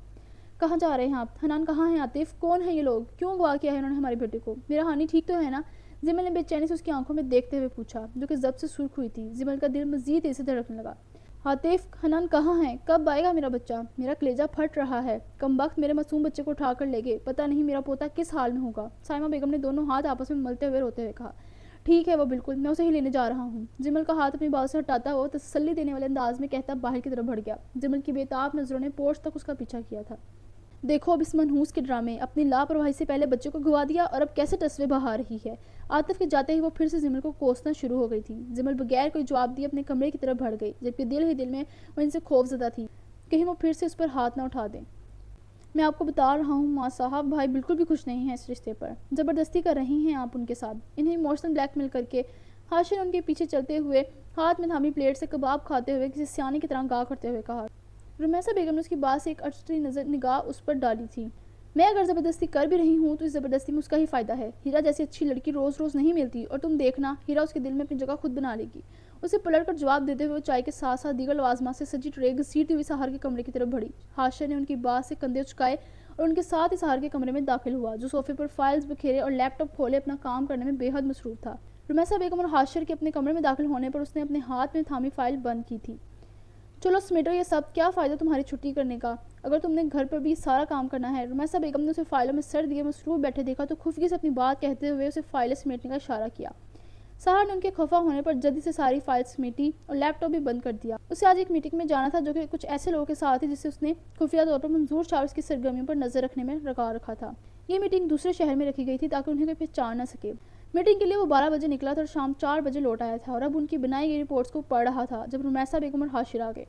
کہاں جا رہے ہیں آپ؟ حنان کہاں ہیں عاطف؟ کون ہیں یہ لوگ؟ کیوں اغوا کیا ہے انہوں نے ہمارے بیٹے کو؟ میرا ہانی ٹھیک تو ہے نا؟ زمل نے بے چینی سے اس کی آنکھوں میں دیکھتے ہوئے پوچھا، جو کہ ضبط سے سرخ ہوئی تھی۔ زمل کا دل مزید تیزی سے دھڑکنے لگا۔ عاطف، حنان کہاں ہیں؟ کب آئے گا میرا بچہ؟ میرا کلیجہ پھٹ رہا ہے، کم وقت میرے معصوم بچے کو اٹھا کر لے گئے، پتہ نہیں میرا پوتا کس حال میں ہوگا۔ سائمہ بیگم نے دونوں ہاتھ آپس میں ملتے ہوئے روتے ہوئے کہا، ٹھیک ہے وہ بالکل، میں اسے ہی لینے جا رہا ہوں۔ زمل کا ہاتھ اپنی بازو سے ہٹاتا ہوا تسلی دینے والے انداز میں کہتا باہر کی طرف بڑھ گیا۔ زمل کی بے تاب نظروں نے پورچ تک اس کا پیچھا کیا تھا۔ دیکھو اب اس منحوس کے ڈرامے، اپنی لاپرواہی سے پہلے بچے کو گوا دیا اور اب کیسے ٹسوے بہا رہی ہے۔ عاطف کے جاتے ہی وہ پھر سے زمل کو کوسنا شروع ہو گئی تھی۔ زمل بغیر کوئی جواب دیے اپنے کمرے کی طرف بڑھ گئی، جبکہ دل ہی دل میں وہ ان سے خوف زدہ تھی، کہیں وہ پھر سے اس پر ہاتھ نہ اٹھا دیں۔ میں آپ کو بتا رہا ہوں ماں صاحب، بھائی بالکل بھی خوش نہیں ہیں اس رشتے پر، زبردستی کر رہی ہیں آپ ان کے ساتھ، انہیں ایموشنل بلیک میل کر کے۔ ہاشم نے ان کے پیچھے چلتے ہوئے ہاتھ میں تھامی پلیٹ سے کباب کھاتے ہوئے کسی سیانی کی طرح گاہ کرتے ہوئے کہا۔ رمیسا بیگم نے اس کی بات سے ایک اچھی نگاہ اس پر ڈالی تھی۔ میں اگر زبردستی کر بھی رہی ہوں تو اس زبردستی میں اس کا ہی فائدہ ہے، ہیرا جیسی اچھی لڑکی روز روز نہیں ملتی، اور تم دیکھنا ہیرا اس کے دل میں اپنی جگہ خود بنا لے گی۔ اسے پلٹ کر جواب دیتے ہوئے چائے کے ساتھ ساتھ دیگر لوازمات سے سجی ٹرے گھسیٹتی ہوئی سہار کے کمرے کی طرف بڑھی۔ ہاشم نے ان کی بات سے کندھے اچکائے اور ان کے ساتھ ہی سہار کے کمرے میں داخل ہوا، جو صوفے پر فائلز بکھیرے اور لیپ ٹاپ کھولے اپنا کام کرنے میں بے حد مصروف تھا۔ رمیسا بیگم اور ہاشم کے اپنے کمرے میں داخل ہونے پر اس نے اپنے ہاتھ میں تھامی فائل بند کی تھی۔ چلو سمیٹو یہ سب، کیا فائدہ تمہاری چھٹی کرنے کا اگر تم نے گھر پر بھی سارا کام کرنا ہے۔ رمیسا بیگم نے اسے فائلوں میں سر دیے مصروف بیٹھے دیکھا تو خفگی سے اپنی بات کہتے ہوئے اسے فائلیں سمیٹنے کا اشارہ کیا۔ سہار نے ان کے خفا ہونے پر جلدی سے ساری فائل سمیٹی اور لیپ ٹاپ بھی بند کر دیا۔ اسے آج ایک میٹنگ میں جانا تھا جو کہ کچھ ایسے لوگوں کے ساتھ تھی جسے اس نے خفیہ طور پر منظور چاورز کی سرگرمیوں پر نظر رکھنے میں لگا رکھا تھا۔ یہ میٹنگ دوسرے شہر میں رکھی گئی تھی تاکہ انہیں کوئی پہچان نہ سکے۔ میٹنگ کے لیے وہ 12 بجے نکلا تھا اور شام 4 بجے لوٹ آیا تھا، اور اب ان کی بنائی گئی رپورٹس کو پڑھ رہا تھا جب رمیسا بیگم اور ہاشر آ گئے۔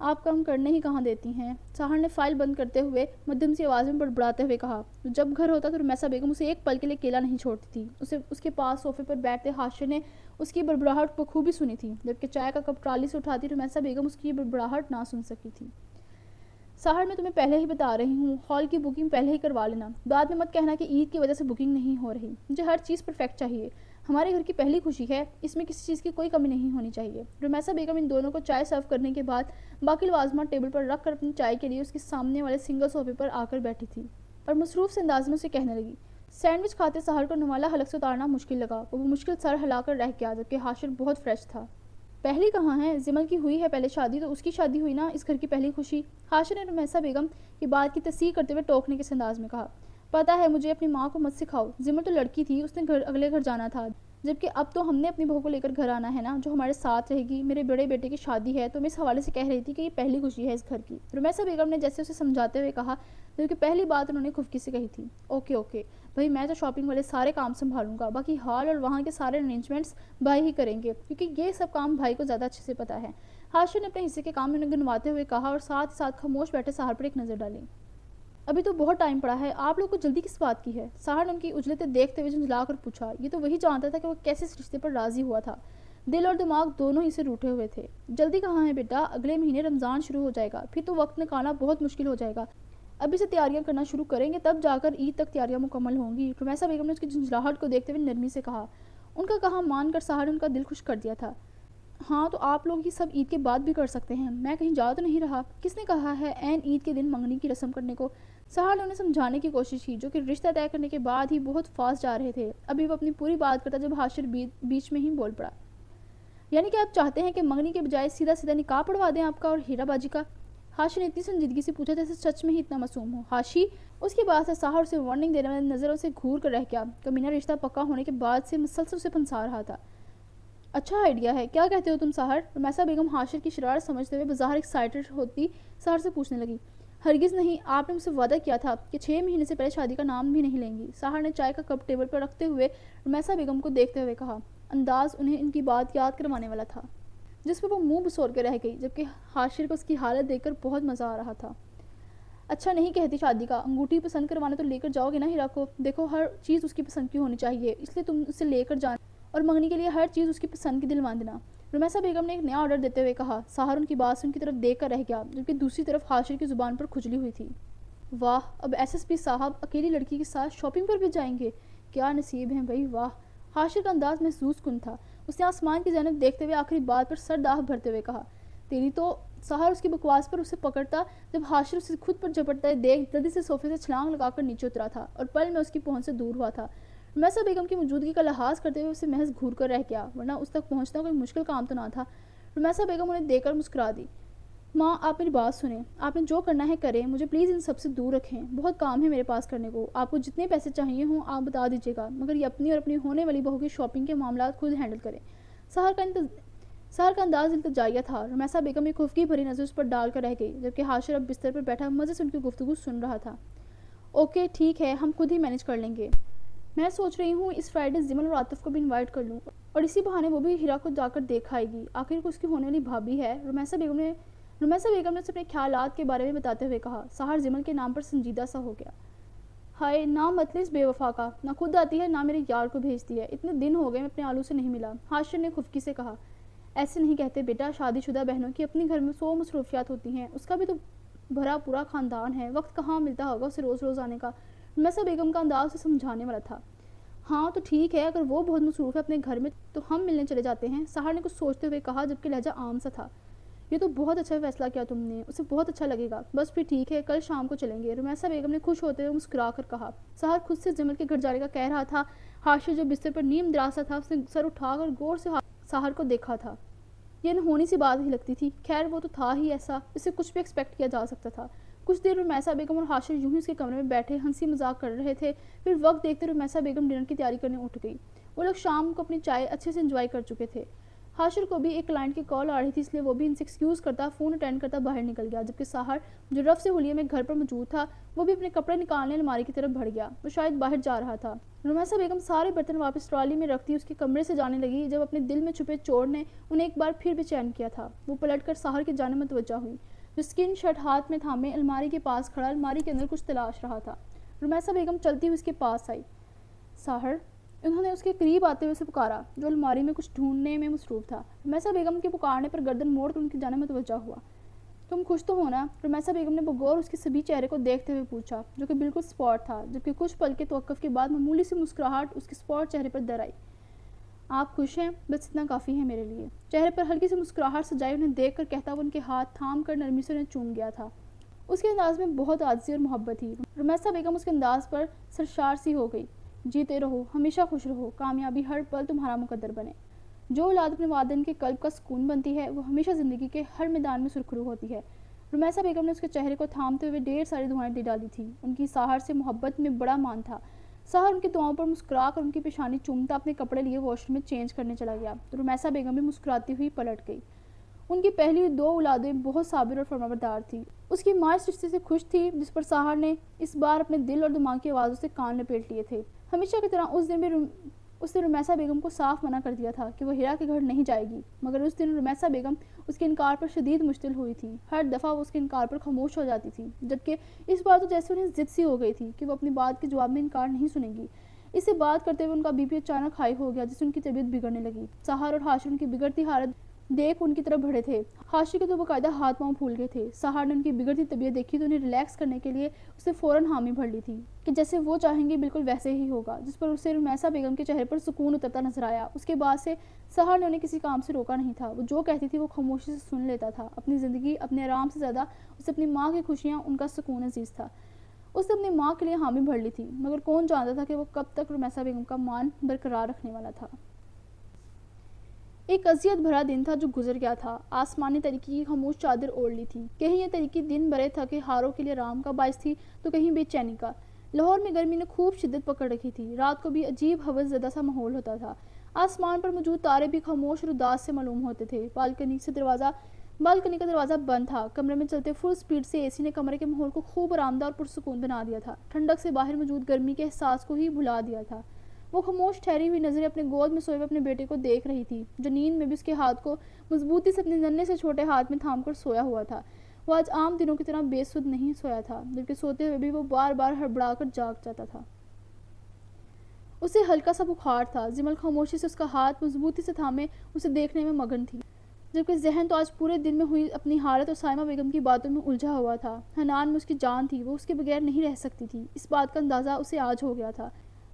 آپ کام کرنے ہی کہاں دیتی ہیں؟ سہار نے فائل بند کرتے ہوئے مدھم سی آواز میں بڑبڑاتے ہوئے کہا۔ جب گھر ہوتا تو رمیسا بیگم اسے ایک پل کے لیے اکیلا نہیں چھوڑتی تھی۔ اسے اس کے پاس صوفے پر بیٹھتے ہاشر نے اس کی بڑبڑاہٹ بخوبی سنی تھی، جبکہ چائے کا کپ ٹرالی سے اٹھاتی رمیسا بیگم اس کی بڑبڑاہٹ نہ سن سکی تھی۔ سہار میں تمہیں پہلے ہی بتا رہی ہوں، ہال کی بکنگ پہلے ہی کروا لینا، بعد میں مت کہنا کہ عید کی وجہ سے بکنگ نہیں ہو رہی، مجھے ہر چیز پرفیکٹ چاہیے، ہمارے گھر کی پہلی خوشی ہے، اس میں کسی چیز کی کوئی کمی نہیں ہونی چاہیے۔ رمیسا بیگم ان دونوں کو چائے سرو کرنے کے بعد باقی لوازمات ٹیبل پر رکھ کر اپنی چائے کے لیے اس کے سامنے والے سنگل صوفے پر آ کر بیٹھی تھی اور مصروف سے انداز میں اسے کہنے لگی۔ سینڈوچ کھاتے سہار کو نوالا حلق سے اتارنا مشکل لگا، وہ مشکل سر ہلا کر رہ گیا، جبکہ ہاشر بہت فریش تھا۔ پہلی کہاں ہے؟ زمل کی ہوئی ہے پہلے شادی، تو اس کی شادی ہوئی نا، اس گھر کی پہلی خوشی۔ ہاشر نے رمیسا بیگم کی بات کی تصحیح کرتے ہوئے ٹوکنے کے انداز میں کہا۔ پتہ ہے مجھے، اپنی ماں کو مت سکھاؤ، زمل تو لڑکی تھی، اس نے اگلے گھر جانا تھا، جبکہ اب تو ہم نے اپنی بہو کو لے کر گھر آنا ہے نا، جو ہمارے ساتھ رہے گی، میرے بڑے بیٹے کی شادی ہے، تو میں اس حوالے سے کہہ رہی تھی کہ یہ پہلی خوشی ہے اس گھر کی، رمیسا بیگم نے جیسے اسے سمجھاتے ہوئے کہا، کیونکہ پہلی بات انہوں نے خفگی سے کہی تھی۔ اوکے اوکے بھائی، میں تو شاپنگ والے سارے کام سنبھالوں گا، باقی ہال اور وہاں کے سارے ارینجمنٹس بھائی ہی کریں گے، کیونکہ یہ سب کام بھائی کو زیادہ اچھے سے پتہ ہے۔ ہاشم نے اپنے حصے کے کام انہیں گنواتے ہوئے کہا اور ساتھ ہی ساتھ خاموش بیٹھے سہار پر ایک نظر ڈالی۔ ابھی تو بہت ٹائم پڑا ہے، آپ لوگ کو جلدی کس بات کی ہے؟ سہار نے ان کی اجلتیں دیکھتے ہوئے جھنجھلا کر پوچھا۔ یہ تو وہی جانتا تھا کہ وہ کیسے اس رشتے پر راضی ہوا تھا، دل اور دماغ دونوں ہی سے روٹھے ہوئے تھے۔ جلدی کہاں ہے بیٹا، اگلے مہینے رمضان شروع ہو جائے گا، پھر تو وقت نکالنا بہت مشکل ہو جائے گا، ابھی سے تیاریاں کرنا شروع کریں گے تب جا کر عید تک تیاریاں مکمل ہوں گی۔ رمیسا بیگم نے اس کی جھنجھلاہٹ کو دیکھتے ہوئے نرمی سے کہا۔ ان کا کہا مان کر سہار نے ان کا دل خوش کر دیا تھا۔ ہاں تو آپ لوگ یہ سب عید کے بعد بھی کر سکتے ہیں، میں کہیں جا تو نہیں رہا، کس نے کہا ہے عین عید کے دن منگنی کی رسم کرنے کو؟ سہار نے انہیں سمجھانے کی کوشش کی، جو کہ رشتہ طے کرنے کے بعد ہی بہت فاسٹ جا رہے تھے۔ ابھی وہ اپنی پوری بات کرتا جب ہاشر بیچ میں ہی بول پڑا۔ یعنی کہ آپ چاہتے ہیں کہ منگنی کے بجائے سیدھا سیدھا نکاح پڑھوا دیں آپ کا اور ہیرا باجی کا؟ ہاشی نے اتنی سنجیدگی سے پوچھا جیسے سچ میں ہی اتنا معصوم ہو۔ ہاشی، اس کی بات سے سہار اسے وارننگ دینے والی نظروں سے گھور کر رہ گیا۔ کمینہ رشتہ پکا ہونے کے بعد سے مسلسل اسے پھنسا رہا تھا۔ اچھا آئیڈیا ہے، کیا کہتے ہو تم سہار؟ رمیسا بیگم ہاشر کی شرارت سمجھتے ہوئے بظاہر ایکسائٹڈ ہوتی سہار سے پوچھنے لگی۔ ہرگز نہیں، آپ نے مجھ سے وعدہ کیا تھا کہ 6 مہینے سے پہلے شادی کا نام بھی نہیں لیں گی۔ سہار نے چائے کا کپ ٹیبل پر رکھتے ہوئے رمیسا بیگم کو دیکھتے ہوئے کہا۔ انداز انہیں ان کی بات یاد کروانے والا تھا، جس پر وہ منہ بسور کے رہ گئی، جبکہ حاشر کو اس کی حالت دیکھ کر بہت مزہ آ رہا تھا۔ اچھا نہیں کہتی شادی کا، انگوٹھی پسند کروانے تو لے کر جاؤ گے نا ہیرا کو، دیکھو ہر چیز اس کی پسند کی ہونی چاہیے، اس لیے تم اسے لے کر جانا اور منگنی کے لیے ہر چیز اس کی پسند کی دلوا دینا۔ رمیسا بیگم نے ایک نیا آرڈر دیتے ہوئے کہا۔ سحر ان کی بات سے ان کی طرف دیکھ کر رہ گیا، جبکہ دوسری طرف حاشر کی زبان پر کھجلی ہوئی تھی۔ واہ، اب ایس ایس پی صاحب اکیلی لڑکی کے ساتھ شاپنگ پر بھی جائیں گے، کیا نصیب ہیں بھائی، واہ۔ حاشر کا انداز محسوس کن تھا، اس نے آسمان کی جانب دیکھتے ہوئے آخری بات پر سر داغ بھرتے ہوئے کہا، تیری تو۔ سحر اس کی بکواس پر اسے پکڑتا جب حاشر اسے خود پر جھپٹتا دیکھ جلدی سے صوفے سے چھلانگ لگا کر نیچے اترا تھا اور پل میں اس کی پہنچ سے دور ہوا تھا۔ رمیسا بیگم کی موجودگی کا لحاظ کرتے ہوئے اسے محض گھور کر رہ گیا، ورنہ اس تک پہنچنا کوئی مشکل کام تو نہ تھا۔ رمیسا بیگم انہیں دیکھ کر مسکرا دی۔ ماں، آپ میری بات سنیں، آپ نے جو کرنا ہے کریں، مجھے پلیز ان سب سے دور رکھیں، بہت کام ہے میرے پاس کرنے کو، آپ کو جتنے پیسے چاہیے ہوں آپ بتا دیجیے گا، مگر یہ اپنی اور اپنی ہونے والی بہو کی شاپنگ کے معاملات خود ہینڈل کریں۔ سحر کا انداز التجائیہ تھا۔ رمیسا بیگم ایک خفگی بھری نظر اس پر ڈال کر رہ گئی، جبکہ حاشر اب بستر پر بیٹھا مزے سے ان کی گفتگو سن رہا تھا۔ اوکے ٹھیک ہے، ہم خود ہی مینج کر لیں گے۔ میں سوچ رہی ہوں اس فرائیڈے زمل اور عاطف کو بھی انوائٹ کر لوں، اور اسی بہانے وہ بھی ہیرا کو جا کر دیکھ آئے گی، آخر کو اس کی ہونے والی بھابھی ہے۔ رمیسا بیگم نے اسے اپنے خیالات کے بارے میں بتاتے ہوئے کہا۔ سحر زمل کے نام پر سنجیدہ سا ہو گیا۔ ہائے، نام مطلب اس بے وفا کا، نہ خود آتی ہے نہ میرے یار کو بھیجتی ہے، اتنے دن ہو گئے میں اپنے آلو سے نہیں ملا۔ حاشر نے خفگی سے کہا۔ ایسے نہیں کہتے بیٹا، شادی شدہ بہنوں کی اپنے گھر میں 100 مصروفیات ہوتی ہیں، اس کا بھی تو بھرا پورا خاندان ہے، وقت کہاں ملتا ہوگا اسے روز روز آنے کا۔ رمیسا بیگم کا انداز اسے سمجھانے والا تھا۔ ہاں تو ٹھیک ہے، اگر وہ بہت مصروف ہے اپنے گھر میں تو ہم ملنے چلے جاتے ہیں، سحر نے کچھ سوچتے ہوئے کہا، جبکہ لہجہ عام سا تھا۔ یہ تو بہت اچھا فیصلہ کیا تم نے، اسے بہت اچھا لگے گا، بس پھر ٹھیک ہے، کل شام کو چلیں گے، رمیسا بیگم نے خوش ہوتے ہوئے مسکرا کر کہا۔ سحر خود سے زمل کے گھر جانے کا کہہ رہا تھا۔ حاشر جو بستر پر نیم دراسا تھا، اس نے سر اٹھا کر غور سے سحر کو دیکھا تھا۔ یہ انہونی سی بات ہی لگتی تھی، خیر وہ تو تھا ہی ایسا، اسے کچھ بھی ایکسپیکٹ کیا جا سکتا تھا۔ کچھ دیر رمیسا بیگم اور حاشر یوں ہی اس کے کمرے میں بیٹھے ہنسی مذاق کر رہے تھے، پھر وقت دیکھتے رمیسا بیگم ڈنر کی تیاری کرنے اٹھ گئی۔ وہ لوگ شام کو اپنی چائے اچھے سے انجوائے کر چکے تھے۔ حاشر کو بھی ایک کلائنٹ کی کال آ رہی تھی، اس لیے وہ بھی ان سے ایکسکیوز کرتا فون اٹینڈ کرتا باہر نکل گیا، جبکہ سحر جو رف سے حلیے میں گھر پر موجود تھا وہ بھی اپنے کپڑے نکالنے الماری کی طرف بڑھ گیا، وہ شاید باہر جا رہا تھا۔ رمیسا بیگم سارے برتن واپس ٹرالی میں رکھتی اس کے کمرے سے جانے لگی جب اپنے دل میں چھپے چور نے انہیں ایک بار پھر بے چین کیا تھا۔ وہ پلٹ کر سحر کی جانب متوجہ ہوئی، جو اسکن شرٹ ہاتھ میں تھامے الماری کے پاس کھڑا الماری کے اندر کچھ تلاش رہا تھا۔ رمیسا بیگم چلتی ہوئی اس کے پاس آئی۔ سحر، انہوں نے اس کے قریب آتے ہوئے اسے پکارا، جو الماری میں کچھ ڈھونڈنے میں مصروف تھا۔ رمیسا بیگم کے پکارنے پر گردن موڑ کر ان کی جانب متوجہ ہوا۔ تم خوش تو ہو نا؟ رمیسا بیگم نے بغور اس کے سبھی چہرے کو دیکھتے ہوئے پوچھا، جو کہ بالکل اسپاٹ تھا، جبکہ کچھ پل کے توقف کے بعد معمولی سی مسکراہٹ اس کے اسپاٹ چہرے پر در آئی۔ آپ خوش ہیں؟ بس اتنا کافی ہے میرے لیے۔ چہرے پر ہلکی سی مسکراہٹ سجائی انہیں دیکھ کر کہتا وہ ان کے ہاتھ تھام کر نرمی سے انہیں چوم گیا تھا۔ اس کے انداز میں بہت عاجزی اور محبت تھی۔ رمیسا بیگم اس کے انداز پر سرشار سی ہو گئی۔ جیتے رہو، ہمیشہ خوش رہو، کامیابی ہر پل تمہارا مقدر بنے۔ جو اولاد اپنے والدین کے قلب کا سکون بنتی ہے وہ ہمیشہ زندگی کے ہر میدان میں سرخرو ہوتی ہے۔ رمیسا بیگم نے اس کے چہرے کو تھامتے ہوئے ڈھیر ساری دعائیں دے ڈالی تھیں۔ ان کی سحر سے محبت میں بڑا مان تھا۔ سحر ان کی دعاؤں پر مسکرا کر ان کی پیشانی چومتا اپنے کپڑے لیے واش روم میں چینج کرنے چلا گیا۔ رمیسا بیگم بھی مسکراتی ہوئی پلٹ گئی۔ ان کی پہلی 2 اولادیں بہت صابر اور فرمانبردار تھیں۔ اس کی ماں اس رشتے سے خوش تھی جس پر سحر نے اس بار اپنے دل اور دماغ کی آوازوں سے کان لپیٹ لیے تھے۔ ہمیشہ کی طرح اس نے رمیسا بیگم کو صاف منع کر دیا تھا کہ وہ ہیرا کے گھر نہیں جائے گی، مگر اس دن رمیسا بیگم اس کے انکار پر شدید مشتعل ہوئی تھی۔ ہر دفعہ وہ اس کے انکار پر خاموش ہو جاتی تھی، جبکہ اس بار تو جیسے انہیں ضد سی ہو گئی تھی کہ وہ اپنی بات کے جواب میں انکار نہیں سنے گی۔ اس سے بات کرتے ہوئے ان کا بی پی اچانک ہائی ہو گیا، جس سے ان کی طبیعت بگڑنے لگی۔ سحر اور حاشر ان کی بگڑتی حالت دیکھ ان کی طرف بڑھے تھے۔ حاشر کے تو باقاعدہ ہاتھ پاؤں پھول گئے تھے۔ سحر نے ان کی بگڑتی طبیعت دیکھی تو انہیں ریلیکس کرنے کے لیے اسے فوراً حامی بھر لی تھی کہ جیسے وہ چاہیں گی بالکل ویسے ہی ہوگا، جس پر اسے رمیسا بیگم کے چہرے پر سکون اترتا نظر آیا۔ اس کے بعد سے سحر نے انہیں کسی کام سے روکا نہیں تھا، وہ جو کہتی تھی وہ خاموشی سے سن لیتا تھا۔ اپنی زندگی، اپنے آرام سے زیادہ اسے اپنی ماں کی خوشیاں، ان کا سکون عزیز تھا۔ اس نے اپنی ماں کے لیے حامی بھر لی تھی، مگر کون جانتا تھا کہ وہ کب تک رمیسا بیگم کا مان برقرار رکھنے والا تھا۔ ایک اذیت بھرا دن تھا جو گزر گیا تھا۔ آسمان نے تاریکی کی خاموش چادر اوڑھ لی تھی۔ کہیں یہ تاریکی دن بھرے تھکے ہاروں کے لیے آرام کا باعث تھی تو کہیں بے چینی کا۔ لاہور میں گرمی نے خوب شدت پکڑ رکھی تھی۔ رات کو بھی عجیب ہوس زدہ سا ماحول ہوتا تھا۔ آسمان پر موجود تارے بھی خاموش اور اداس سے معلوم ہوتے تھے۔ بالکنی کا دروازہ بند تھا۔ کمرے میں چلتے فل سپیڈ سے اے سی نے کمرے کے ماحول کو خوب آرامدہ اور پرسکون بنا دیا تھا۔ ٹھنڈک سے باہر موجود گرمی کے احساس کو ہی بھلا دیا تھا۔ وہ خاموش ٹھہری ہوئی نظریں اپنے گود میں سوئے ہوئے اپنے بیٹے کو دیکھ رہی تھی، جو نیند میں بھی اس کے ہاتھ کو مضبوطی سے اپنے ننھے سے چھوٹے ہاتھ میں تھام کر سویا ہوا تھا۔ وہ آج عام دنوں کی طرح بے سدھ نہیں سویا تھا، جبکہ سوتے ہوئے بھی وہ بار بار ہڑبڑا کر جاگ جاتا تھا۔ اسے ہلکا سا بخار تھا۔ جمل خاموشی سے اس کا ہاتھ مضبوطی سے تھامے اسے دیکھنے میں مگن تھی، جبکہ ذہن تو آج پورے دن میں ہوئی اپنی حالت اور سائمہ بیگم کی باتوں میں الجھا ہوا تھا۔ حنان میں اس کی جان تھی، وہ اس کے بغیر نہیں رہ سکتی تھی۔ اس بات کا اندازہ اسے آج ہو گیا تھا۔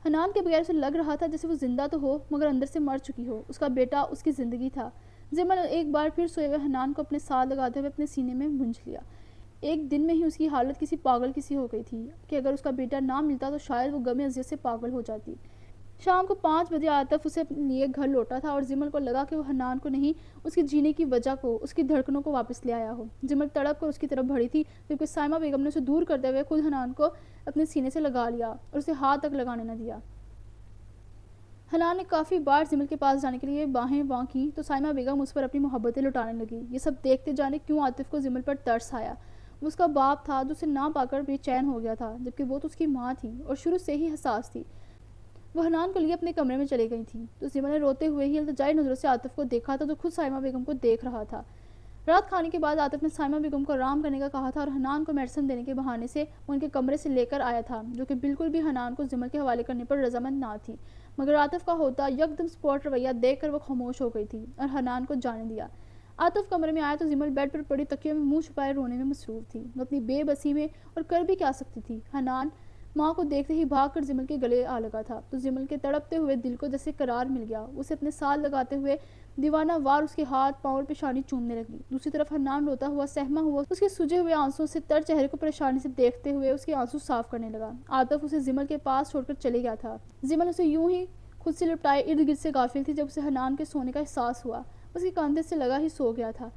حنان کے بغیر اسے لگ رہا تھا جیسے وہ زندہ تو ہو مگر اندر سے مر چکی ہو۔ اس کا بیٹا اس کی زندگی تھا۔ جمل ایک بار پھر سوئے ہوئے حنان کو اپنے ساتھ لگاتے ہوئے اپنے سینے میں گونج لیا۔ ایک دن میں ہی اس کی حالت کسی پاگل کسی ہو گئی تھی کہ اگر اس کا بیٹا نہ ملتا تو شاید وہ غم اذیت سے پاگل ہو جاتی۔ شام کو 5 بجے عاطف اسے اپنے لیے گھر لوٹا تھا اور جمل کو لگا کہ وہ حنان کو نہیں، اس کے جینے کی وجہ کو، اس کی دھڑکنوں کو واپس لے آیا ہو۔ جمل تڑپ کر اس کی طرف بڑھی تھی، جبکہ سائمہ بیگم نے اسے دور کرتے ہوئے خود حنان کو اپنے سینے سے لگا لیا اور اسے ہاتھ تک لگانے نہ دیا۔ حنان نے کافی بار جمل کے پاس جانے کے لیے باہیں واں کی تو سائمہ بیگم اس پر اپنی محبتیں لٹانے لگی۔ یہ سب دیکھتے جانے کیوں عاطف کو جمل پر ترس آیا۔ وہ اس کا باپ تھا جو اسے نہ پا کر بے چین ہو گیا تھا، جبکہ وہ تو اس کی ماں تھی اور شروع سے ہی حساس تھی۔ وہ حنان کو لیے اپنے کمرے میں چلے گئی تھی تو جمل نے روتے ہوئے ہی التجائی نظروں سے عاطف کو دیکھا تھا، جو خود سائمہ بیگم کو دیکھ رہا تھا۔ رات کھانے کے بعد عاطف نے سائمہ بیگم کو آرام کرنے کا کہا تھا اور حنان کو میڈیسن دینے کے بہانے سے وہ ان کے کمرے سے لے کر آیا تھا، جو کہ بالکل بھی حنان کو جمل کے حوالے کرنے پر رضامند نہ تھی، مگر عاطف کا ہوتا یکدم سپورٹ رویہ دیکھ کر وہ خاموش ہو گئی تھی اور حنان کو جانے دیا۔ عاطف کمرے میں آیا تو جمل بیڈ پر پڑی تکیوں میں منہ چھپائے رونے میں مصروف تھی۔ وہ اپنی بے بسی میں اور کر بھی کیا سکتی تھی۔ حنان ماں کو دیکھتے ہی بھاگ کر جمل کے گلے آ لگا تھا تو جمل کے تڑپتے ہوئے دل کو جیسے قرار مل گیا۔ اسے اپنے ساتھ لگاتے ہوئے دیوانہ وار اس کے ہاتھ پاؤں اور پیشانی چومنے لگی۔ دوسری طرف حنان روتا ہوا سہما ہوا اس کے سجے ہوئے آنسوں سے تر چہرے کو پریشانی سے دیکھتے ہوئے اس کے آنسو صاف کرنے لگا۔ عاطف اسے جمل کے پاس چھوڑ کر چلے گیا تھا۔ جمل اسے یوں ہی خود سے لپٹائے ارد گرد سے غافل تھی جب اسے حنان کے سونے کا احساس ہوا۔ اس کے کاندھے سے لگا ہی سو گیا تھا۔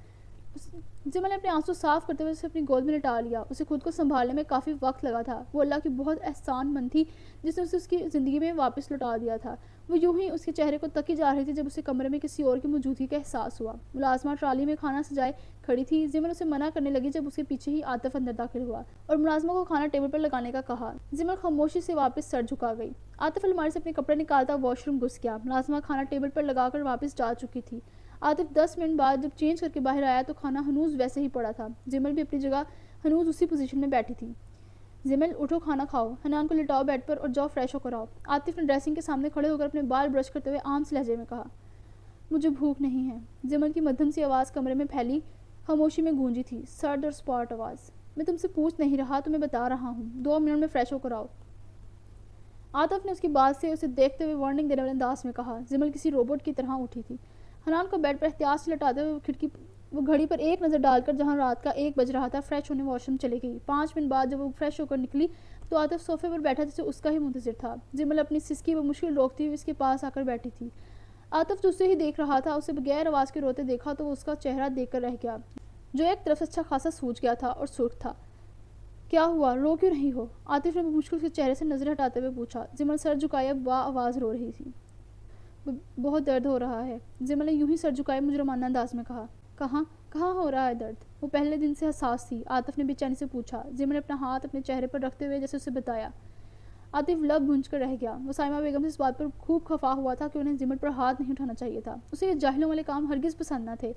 جمل نے اپنے آنسو صاف کرتے ہوئے اسے اپنی گود میں لٹا لیا۔ اسے خود کو سنبھالنے میں کافی وقت لگا تھا۔ وہ اللہ کی بہت احسان مند تھی جس نے اسے اس کی زندگی میں واپس لٹا دیا تھا۔ وہ یوں ہی اس کے چہرے کو تکی جا رہی تھی جب اسے کمرے میں کسی اور کی موجودگی کا احساس ہوا۔ ملازمہ ٹرالی میں کھانا سجائے کھڑی تھی۔ جمل اسے منع کرنے لگی جب اس کے پیچھے ہی عاطف اندر داخل ہوا اور ملازمہ کو کھانا ٹیبل پر لگانے کا کہا۔ جمل خاموشی سے واپس سر جھکا گئی۔ عاطف الماری سے اپنے کپڑے نکالتا واش روم گھس گیا۔ ملازمہ کھانا ٹیبل پر لگا کر واپس جا چکی تھی۔ عاطف 10 منٹ بعد جب چینج کر کے باہر آیا تو کھانا ہنوز ویسے ہی پڑا تھا۔ جمل بھی اپنی جگہ ہنوز اسی پوزیشن میں بیٹھی تھی۔ جمل اٹھو، کھانا کھاؤ، حنان کو لٹاؤ بیڈ پر اور جاؤ فریش ہو کر آؤ۔ عاطف نے ڈریسنگ کے سامنے کھڑے ہو کر اپنے بال برش کرتے ہوئے عام سے لہجے میں کہا۔ مجھے بھوک نہیں ہے۔ جمل کی مدھم سی آواز کمرے میں پھیلی خاموشی میں گونجی تھی، سرد اور سپاٹ آواز۔ میں تم سے پوچھ نہیں رہا، تمہیں بتا رہا ہوں، 2 منٹ میں فریش ہو کر آؤ۔ عاطف نے اس کی بات سے اسے دیکھتے ہوئے وارننگ دینے والے انداز میں کہا۔ جمل کسی روبوٹ کی طرح اٹھی تھی۔ حنان کو بیڈ پر احتیاط سے لٹاتے ہوئے وہ گھڑی پر ایک نظر ڈال کر جہاں رات کا 1 بج رہا تھا فریش ہونے واش روم چلی گئی۔ 5 منٹ بعد جب وہ فریش ہو کر نکلی تو عاطف صوفے پر بیٹھا جسے اس کا ہی منتظر تھا۔ جمل اپنی سسکی بمشکل روکتی ہوئی اس کے پاس آ کر بیٹھی تھی۔ عاطف جو اسے ہی دیکھ رہا تھا، اسے بغیر آواز کے روتے دیکھا تو وہ اس کا چہرہ دیکھ کر رہ گیا، جو ایک طرف سے اچھا خاصا سوج گیا تھا اور سرخ تھا۔ کیا ہوا، رو کیوں رہی ہو؟ عاطف نے بمشکل اس کے چہرے سے نظر ہٹاتے ہوئے پوچھا۔ جمل سر جھکائے با آواز رو رہی تھی۔ بہت درد ہو رہا ہے، جمل نے یوں ہی سر جھکائے مجرمانہ انداز میں کہا۔ کہاں ہو رہا ہے درد؟ وہ پہلے دن سے حساس تھی، عاطف نے بے چینی سے پوچھا۔ جمل نے اپنا ہاتھ اپنے چہرے پر رکھتے ہوئے جیسے اسے بتایا۔ عاطف لب بھونج کر رہ گیا۔ وہ سائمہ بیگم سے اس بات پر خوب خفا ہوا تھا کہ انہیں جمل پر ہاتھ نہیں اٹھانا چاہیے تھا۔ اسے یہ جاہلوں والے کام ہرگز پسند نہ تھے۔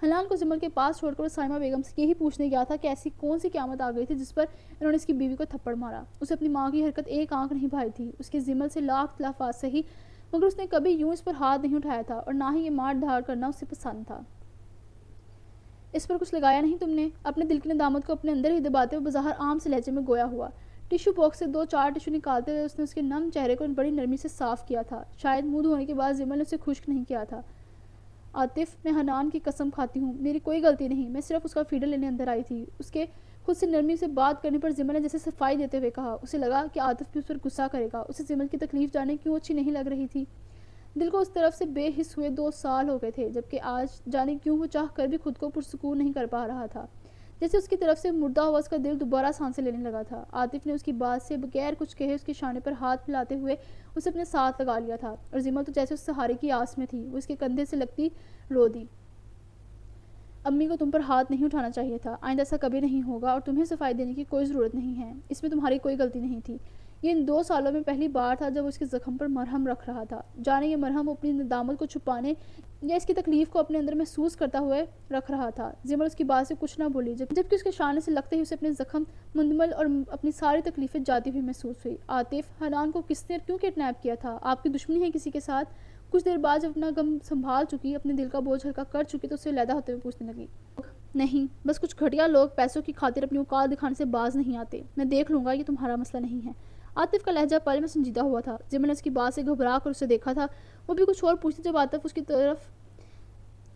حنان کو جمل کے پاس چھوڑ کر وہ سائمہ بیگم سے یہی پوچھنے گیا تھا کہ ایسی کون سی قیامت آ گئی تھی جس پر انہوں نے اس کی بیوی کو تھپڑ مارا۔ اسے اپنی ماں کی حرکت ایک آنکھ نہیں بھائی تھی۔ اس کے جمل سے لاکھ اختلافات سہی، مگر اس نے کبھی یوں اس پر ہاتھ نہیں اٹھایا تھا اور نہ ہی یہ مار دھاڑ کرنا اسے پسند تھا۔ اس پر کچھ لگایا نہیں تم نے؟ اپنے دل کی ندامت کو اپنے اندر ہی دباتے ہوئے بظاہر عام سے لہجے میں گویا ہوا۔ ٹشو باکس سے 2-4 ٹشو نکالتے ہوئے اس نے اس کے نم چہرے کو بڑی نرمی سے صاف کیا تھا۔ شاید منہ دھونے کے بعد جمل نے اسے خشک نہیں کیا تھا۔ عاطف، میں حنان کی قسم کھاتی ہوں، میری کوئی غلطی نہیں، میں صرف اس کا فیڈر لینے اندر آئی تھی۔ اس کے خود سے نرمی سے بات کرنے پر جمل نے جیسے صفائی دیتے ہوئے کہا۔ اسے لگا کہ عاطف بھی اس پر غصہ کرے گا۔ اسے جمل کی تکلیف جانے کیوں اچھی نہیں لگ رہی تھی۔ دل کو اس طرف سے بے حس ہوئے 2 سال ہو گئے تھے، جبکہ آج جانے کیوں وہ چاہ کر بھی خود کو پرسکون نہیں کر پا رہا تھا، جیسے اس کی طرف سے مردہ ہوا اس کا دل دوبارہ سانسیں لینے لگا تھا۔ عاطف نے اس کی بات سے بغیر کچھ کہے اس کے شانے پر ہاتھ پھیلاتے ہوئے اسے اپنے ساتھ لگا لیا تھا اور جمل تو جیسے اس سہارے کی آس میں تھی، وہ اس کے کندھے سے لگتی رو دی۔ امی کو تم پر ہاتھ نہیں اٹھانا چاہیے تھا، آئندہ ایسا کبھی نہیں ہوگا اور تمہیں صفائی دینے کی کوئی ضرورت نہیں ہے، اس میں تمہاری کوئی غلطی نہیں تھی۔ یہ ان 2 سالوں میں پہلی بار تھا جب وہ اس کے زخم پر مرہم رکھ رہا تھا، جانے یہ مرہم اپنی ندامت کو چھپانے یا اس کی تکلیف کو اپنے اندر محسوس کرتا ہوئے رکھ رہا تھا۔ زمل اس کی بات سے کچھ نہ بولی، جبکہ اس کے شانے سے لگتے ہی اسے اپنے زخم مندمل اور اپنی ساری تکلیفیں جاتی ہوئی محسوس ہوئی۔ عاطف، حنان کو کس نے اور کیوں کڈنیپ کیا تھا؟ آپ کی دشمنی ہے کسی کے ساتھ؟ کچھ دیر بعد جب اپنا غم سنبھال چکی، اپنے دل کا بوجھ ہلکا کر چکی، تو اسے علیحدہ ہوتے ہوئے پوچھنے لگی، نہیں، بس کچھ گھٹیا لوگ پیسوں کی خاطر اپنی اوقات دکھانے سے باز نہیں آتے۔ میں دیکھ لوں گا، یہ تمہارا مسئلہ نہیں ہے۔ عاطف کا لہجہ پل میں سنجیدہ ہوا تھا۔ زمل نے اس کی بات سے گھبرا کر اسے دیکھا تھا، وہ بھی کچھ اور پوچھتی جب عاطف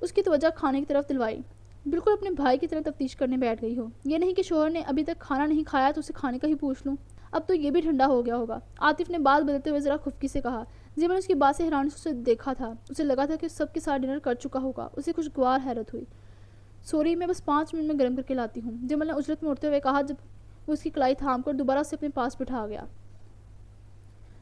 اس کی توجہ کھانے کی طرف دلوائی۔ بالکل اپنے بھائی کی طرح تفتیش کرنے بیٹھ گئی ہو۔ یہ نہیں کہ شوہر نے ابھی تک کھانا نہیں کھایا تو اسے کھانے کا ہی پوچھ لوں، اب تو یہ بھی ٹھنڈا ہو گیا ہوگا۔ عاطف نے بات بدلتے ہوئے ذرا خفگی سے کہا۔ زمل نے اس کی بات سے حیرانی سے اسے دیکھا تھا، اسے لگا تھا کہ سب کے ساتھ ڈنر کر چکا ہوگا۔ اسے کچھ گوار حیرت ہوئی۔ سوری، میں بس 5 منٹ میں گرم کر کے لاتی ہوں، زمل نے اجرت میں اٹھتے ہوئے کہا جب وہ اس کی کلائی تھام کر دوبارہ اسے اپنے پاس بٹھا گیا۔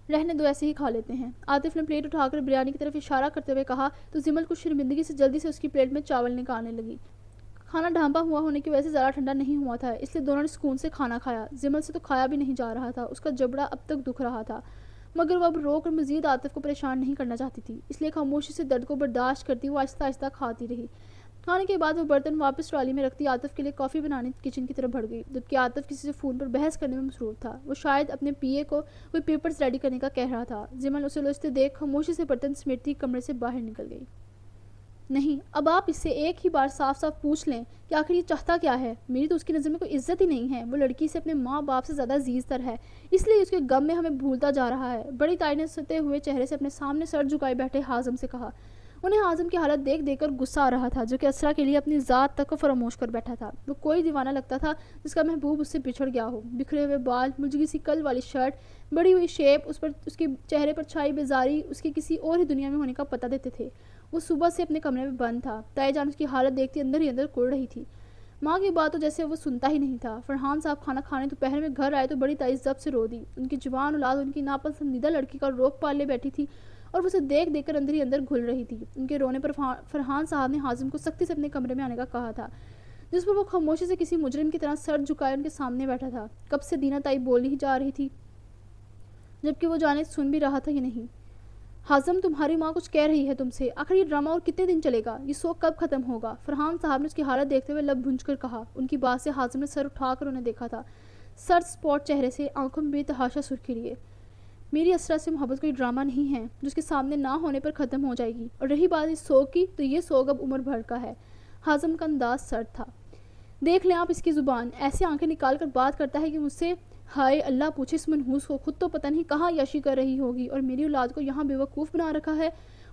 رہنے دو، ایسے ہی کھا لیتے ہیں۔ عاطف نے پلیٹ اٹھا کر بریانی کی طرف اشارہ کرتے ہوئے کہا تو زمل کچھ شرمندگی سے جلدی سے اس کی پلیٹ میں چاول نکالنے لگی۔ کھانا ڈھانپا ہوا ہونے کی وجہ سے زیادہ ٹھنڈا نہیں ہوا تھا، اس لیے دونوں نے سکون سے کھانا کھایا۔ زمل سے تو کھایا بھی نہیں جا رہا تھا، اس کا جبڑا اب تک دکھ رہا تھا، مگر وہ اب روک کر مزید عاطف کو پریشان نہیں کرنا چاہتی تھی، اس لیے خاموشی سے درد کو برداشت کرتی وہ آہستہ آہستہ کھاتی رہی۔ کھانے کے بعد وہ برتن واپس ٹرالی میں رکھتی عاطف کے لیے کافی بنانے کچن کی طرف بڑھ گئی، جبکہ عاطف کسی سے فون پر بحث کرنے میں مصروف تھا۔ وہ شاید اپنے پی اے کو کوئی پیپرز ریڈی کرنے کا کہہ رہا تھا۔ زمل اسے لوچتے دیکھ خاموشی سے برتن سمیٹتی کمرے سے باہر نکل گئی۔ نہیں، اب آپ اس سے ایک ہی بار صاف صاف پوچھ لیں کہ آخر یہ چاہتا کیا ہے؟ میری تو اس کی نظر میں کوئی عزت ہی نہیں ہے، وہ لڑکی سے اپنے ماں باپ سے زیادہ عزیز تر ہے، اس لیے اس کے غم میں ہمیں بھولتا جا رہا ہے۔ بڑی تائی نے ستے ہوئے چہرے سے اپنے سامنے سر جھکائے بیٹھے حازم سے کہا۔ انہیں حازم کی حالت دیکھ دیکھ کر غصہ آ رہا تھا، جو کہ اسرا کے لیے اپنی ذات تک کو فراموش کر بیٹھا تھا۔ وہ کوئی دیوانہ لگتا تھا جس کا محبوب اس سے بچھڑ گیا ہو۔ بکھرے ہوئے بال، ملجھی سی کل والی شرٹ، بڑی ہوئی شیپ، اس کے چہرے پر چھائی بیزاری اس کے کسی اور ہی دنیا میں ہونے کا پتہ دیتے تھے۔ وہ صبح سے اپنے کمرے میں بند تھا، تائی جان اس کی حالت دیکھتی اندر ہی اندر کڑ رہی تھی۔ ماں کی بات تو جیسے وہ سنتا ہی نہیں تھا۔ فرحان صاحب کھانا کھانے دوپہر میں گھر آئے تو بڑی تائی ضبط سے رو دی۔ ان کی جوان اولاد ان کی ناپسندیدہ لڑکی کا روک پال لے بیٹھی تھی اور وہ اسے دیکھ دیکھ کر اندر ہی اندر گھل رہی تھی۔ ان کے رونے پر فرحان صاحب نے حازم کو سختی سے اپنے کمرے میں آنے کا کہا تھا، جس پر وہ خاموشی سے کسی مجرم کی طرح سر جھکائے ان کے سامنے بیٹھا تھا۔ کب سے دینا تائی بول ہی جا رہی تھی، جبکہ وہ جانے سن بھی رہا تھا یا نہیں۔ حازم، تمہاری ماں کچھ کہہ رہی ہے تم سے، آخر یہ ڈرامہ اور کتنے دن چلے گا؟ یہ سوگ کب ختم ہوگا؟ فرحان صاحب نے اس کی حالت دیکھتے ہوئے لب بھنج کر کہا۔ ان کی بات سے حازم نے سر اٹھا کر انہیں دیکھا تھا، سر سپاٹ چہرے سے، آنکھوں میں بے تحاشا سرخی لیے۔ میری اسرا سے محبت کوئی ڈرامہ نہیں ہے جو اس کے سامنے نہ ہونے پر ختم ہو جائے گی، اور رہی بات اس سوگ کی تو یہ سوگ اب عمر بھر کا ہے۔ حازم کا انداز سرد تھا۔ دیکھ لیں آپ اس کی زبان، ایسے آنکھیں نکال کر بات کرتا ہے کہ مجھ سے، ہائے اللہ پوچھے اس منحوس کو، خود تو پتہ نہیں کہاں یاشی کر رہی ہوگی اور میری اولاد کو یہاں بے وقوف بنا رکھا ہے۔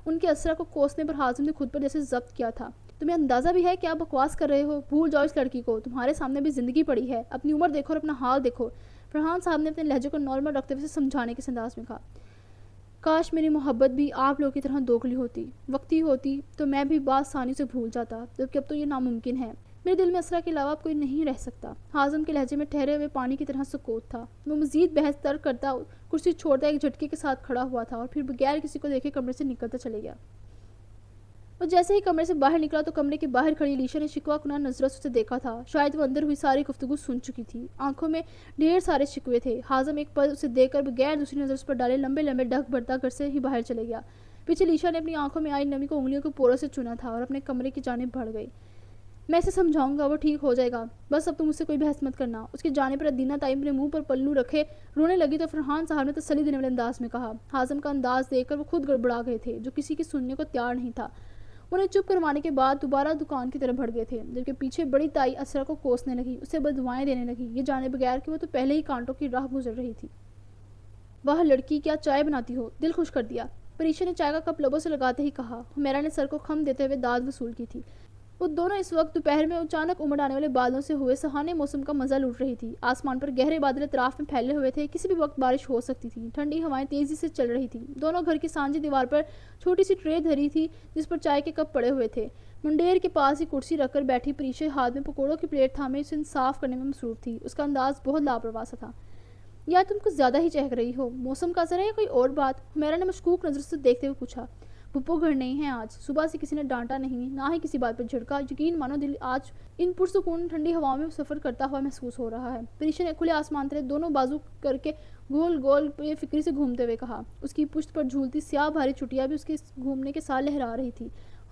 ان کے اسرا کو کوسنے پر حازم نے خود پر جیسے ضبط کیا تھا۔ تمہیں اندازہ بھی ہے کہ آپ بکواس کر رہے ہو؟ بھول جاؤ اس لڑکی کو، تمہارے سامنے بھی زندگی پڑی ہے، اپنی عمر دیکھو اور اپنا حال دیکھو۔ فرحان صاحب نے اپنے لہجے کو نارمل رکھتے ہوئے سمجھانے کے انداز میں کہا۔ کاش میری محبت بھی آپ لوگوں کی طرح دوگلی ہوتی، وقتی ہوتی تو میں بھی بات آسانی سے بھول جاتا، جبکہ اب تو یہ ناممکن ہے۔ میرے دل میں اسرا کے علاوہ اب کوئی نہیں رہ سکتا۔ حازم کے لہجے میں ٹھہرے ہوئے پانی کی طرح سکوت تھا۔ وہ مزید بحث ترک کرتا کرسی چھوڑتا ایک جھٹکے کے ساتھ کھڑا ہوا تھا اور پھر بغیر کسی کو دیکھے کمرے سے نکلتا چلے گیا۔ وہ جیسے ہی کمرے سے باہر نکلا تو کمرے کے باہر کھڑی علیشا نے شکوہ کنان نظروں سے اسے دیکھا تھا، شاید وہ اندر ہوئی ساری گفتگو سن چکی تھی۔ آنکھوں میں ڈھیر سارے شکوے تھے۔ حازم ایک پل اسے دیکھ کر بغیر دوسری نظر اس پر ڈالے لمبے لمبے ڈگ بھرتا گھر سے ہی باہر چلے گیا۔ پیچھے علیشا نے اپنی آنکھوں میں آئی نمی کو انگلیوں کے پوروں سے چنا تھا اور اپنے کمرے کی جانب بڑھ گئی۔ میں اسے سمجھاؤں گا، وہ ٹھیک ہو جائے گا، بس اب تم مجھ سے کوئی بحث مت کرنا۔ اس کے جانے پر ادینہ تائی نے منہ پر پلو رکھے رونے لگی تو فرحان صاحب نے تسلی دینے والے انداز میں کہا۔ حازم کا انداز دیکھ کر وہ خود گڑبڑا گئے تھے، جو کسی کی سننے کو تیار نہیں تھا۔ انہیں چپ کروانے کے بعد دوبارہ دکان کی طرف بڑھ گئے تھے، جبکہ پیچھے بڑی تائی اسرا کو کوسنے لگی، اسے بددعائیں دینے لگی، یہ جانے بغیر کہ وہ تو پہلے ہی کانٹوں کی راہ گزر رہی تھی۔ واہ لڑکی، کیا چائے بناتی ہو، دل خوش کر دیا، پریشا نے چائے کا کپ لبوں سے لگاتے ہی کہا۔ حمیرہ نے سر کو خم دیتے ہوئے داد وصول کی تھی۔ وہ دونوں اس وقت دوپہر میں اچانک امڑ آنے والے بادلوں سے ہوئے سہانے موسم کا مزہ لوٹ رہی تھی۔ آسمان پر گہرے بادل اطراف میں پھیلے ہوئے تھے، کسی بھی وقت بارش ہو سکتی تھی۔ ٹھنڈی ہوائیں تیزی سے چل رہی تھی۔ دونوں گھر کی سانجی دیوار پر چھوٹی سی ٹرے دھری تھی جس پر چائے کے کپ پڑے ہوئے تھے۔ منڈیر کے پاس ہی کرسی رکھ کر بیٹھی پریشا ہاتھ میں پکوڑوں کی پلیٹ تھامے اسے صاف کرنے میں مصروف تھی۔ اس کا انداز بہت لاپرواہ سا تھا۔ یا تم کچھ زیادہ ہی چہک رہی ہو، موسم کا اثر ہے یا کوئی اور بات؟ حمیرہ نے مشکوک نظر سے دیکھتے ہوئے پوچھا۔ پھپھو گھر نہیں ہیں آج، صبح سے کسی نے ڈانٹا نہیں، نہ ہی کسی بات پر جھڑکا، یقین مانو دل آج ان پرسکون ٹھنڈی ہواؤں میں سفر کرتا ہوا محسوس ہو رہا ہے۔ پریشا نے کھلے آسمان تلے دونوں بازو کر کے گول گول بے فکری سے گھومتے ہوئے کہا۔ اس کی پشت پر جھولتی سیاہ بھاری چٹیا بھی اس کے گھومنے کے ساتھ لہرا رہی تھی۔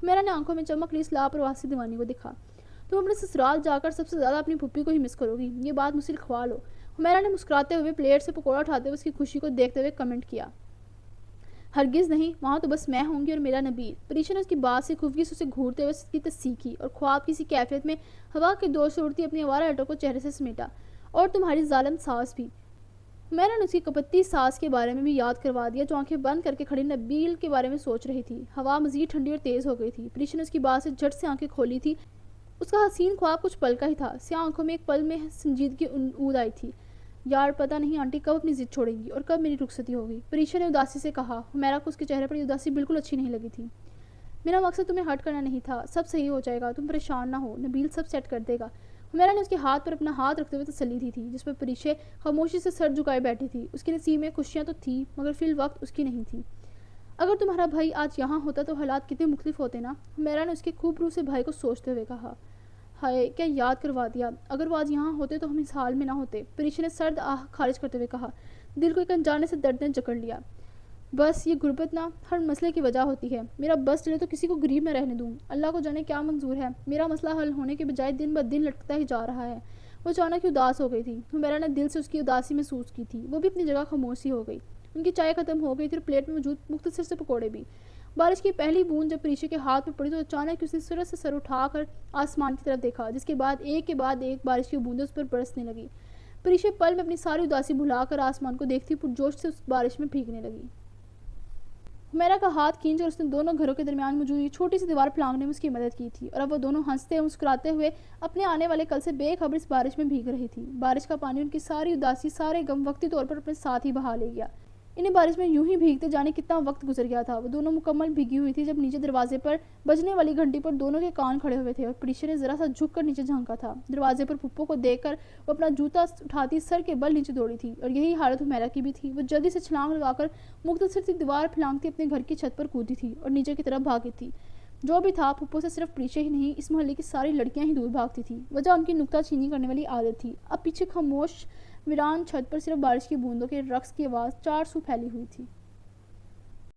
حمیرہ نے آنکھوں میں چمک لی اس لاپرواہ سی دیوانی کو دیکھا۔ تم اپنے سسرال جا کر سب سے زیادہ اپنی پھوپھی کو ہی مس کرو گی، یہ بات مجھ سے لکھوا لو۔ حمیرہ نے مسکراتے ہوئے پلیٹ سے پکوڑا اٹھاتے ہوئے اس کی خوشی کو دیکھتے ہوئے کمنٹ کیا۔ ہرگز نہیں، وہاں تو بس میں ہوں گی اور میرا نبیل۔ پریشا نے اس کی بات سے خفگی سے اسے گھورتے ہوئے اس کی تصدیق کی اور خواب کی سی کیفیت میں ہوا کے دور سے اڑتی اپنی آوارہ ہٹوں کو چہرے سے سمیٹا۔ اور تمہاری ظالم ساس بھی۔ حمیرہ نے اس کی کپتی ساس کے بارے میں بھی یاد کروا دیا جو آنکھیں بند کر کے کھڑی نبیل کے بارے میں سوچ رہی تھی۔ ہوا مزید ٹھنڈی اور تیز ہو گئی تھی۔ پریشا نے اس کی بات سے جھٹ سے آنکھیں کھولی تھی۔ اس کا حسین خواب کچھ پل کا ہی تھا۔ سیاہ آنکھوں میں ایک پل میں سنجیدگی اود آئی تھی۔ یار پتہ نہیں آنٹی کب اپنی ضد چھوڑیں گی اور کب میری رخصتی ہوگی، پریشا نے اداسی سے کہا۔ حمیرہ کو اس کے چہرے پر یہ اداسی بالکل اچھی نہیں لگی تھی۔ میرا مقصد تمہیں ہرٹ کرنا نہیں تھا، سب صحیح ہو جائے گا، تم پریشان نہ ہو، نبیل سب سیٹ کر دے گا۔ حمیرہ نے اس کے ہاتھ پر اپنا ہاتھ رکھتے ہوئے تسلی دی تھی، جس پر پریشا خاموشی سے سر جھکائے بیٹھی تھی۔ اس کے نصیب میں خوشیاں تو تھی مگر فی الوقت اس کی نہیں تھی۔ اگر تمہارا بھائی آج یہاں ہوتا تو حالات کتنے مختلف ہوتے نا، حمیرہ نے اس کے خوب روح سے بھائی کو سوچتے ہوئے کہا۔ ہائے کیا یاد کروا دیا، اگر وہ آج یہاں ہوتے تو ہم اس حال میں نہ ہوتے، پریشا نے سرد آہ خارج کرتے ہوئے کہا۔ دل کو ایک انجانے سے درد نے جکڑ لیا۔ بس یہ غربت نہ ہر مسئلے کی وجہ ہوتی ہے، میرا بس چلے تو کسی کو غریب نہ رہنے دوں، اللہ کو جانے کیا منظور ہے، میرا مسئلہ حل ہونے کے بجائے دن بدن لٹکتا ہی جا رہا ہے۔ وہ اچانک ہی اداس ہو گئی تھی۔ حمیرہ نے دل سے اس کی اداسی محسوس کی تھی۔ وہ بھی اپنی جگہ خاموش سی ہو گئی۔ ان کی چائے ختم ہو گئی تھی اور پلیٹ میں موجود مختصر سے پکوڑے بھی۔ بارش کی پہلی بوند جب پریشا کے ہاتھ میں پڑی تو اچانک اس نے سرعت سے سر اٹھا کر آسمان کی طرف دیکھا، جس کے بعد ایک بارش کی بوندیں اس پر برسنے لگی۔ پریشا پل میں اپنی ساری اداسی بھلا کر آسمان کو دیکھتی پرجوش سے اس بارش میں بھیگنے لگی۔ حمیرہ کا ہاتھ کھینچ کر اس نے دونوں گھروں کے درمیان موجود یہ چھوٹی سی دیوار پھلانگنے میں اس کی مدد کی تھی اور اب وہ دونوں ہنستے اور مسکراتے ہوئے اپنے آنے والے کل سے بے خبر اس بارش میں بھیگ رہی تھی۔ بارش کا پانی ان کی ساری اداسی، سارے غم وقتی طور پر اپنے ساتھ ہی بہا لے گیا۔ انہیں بارش میں یوں ہی بھیگتے جانے کتنا وقت گزر گیا تھا۔ وہ دونوں مکمل بھیگی ہوئی تھی جب نیچے دروازے پر بجنے والی گھنٹی پر دونوں کے کان کھڑے ہوئے تھے اور پریشا نے ذرا سا جھک کر نیچے جھانکا تھا۔ دروازے پر پھپھو کو دیکھ کر وہ اپنا جوتا اٹھاتی سر کے بل نیچے دوڑی تھی اور یہی حالت حمیرہ کی بھی تھی۔ وہ جلدی سے چھلانگ لگا کر مختصر سی دیوار پھلانگتی اپنے گھر کی چھت پر کودی تھی اور نیچے کی طرف بھاگی تھی۔ جو بھی تھا، پھپھو سے صرف پریشا ہی نہیں اس محلے کی ساری لڑکیاں ہی دور بھاگتی تھی۔ وجہ ان کی نکتہ چینی کرنے والی عادت تھی۔ اب پیچھے خاموش ویران چھت پر صرف بارش کی بوندوں کے رقص کی آواز چار سو پھیلی ہوئی تھی۔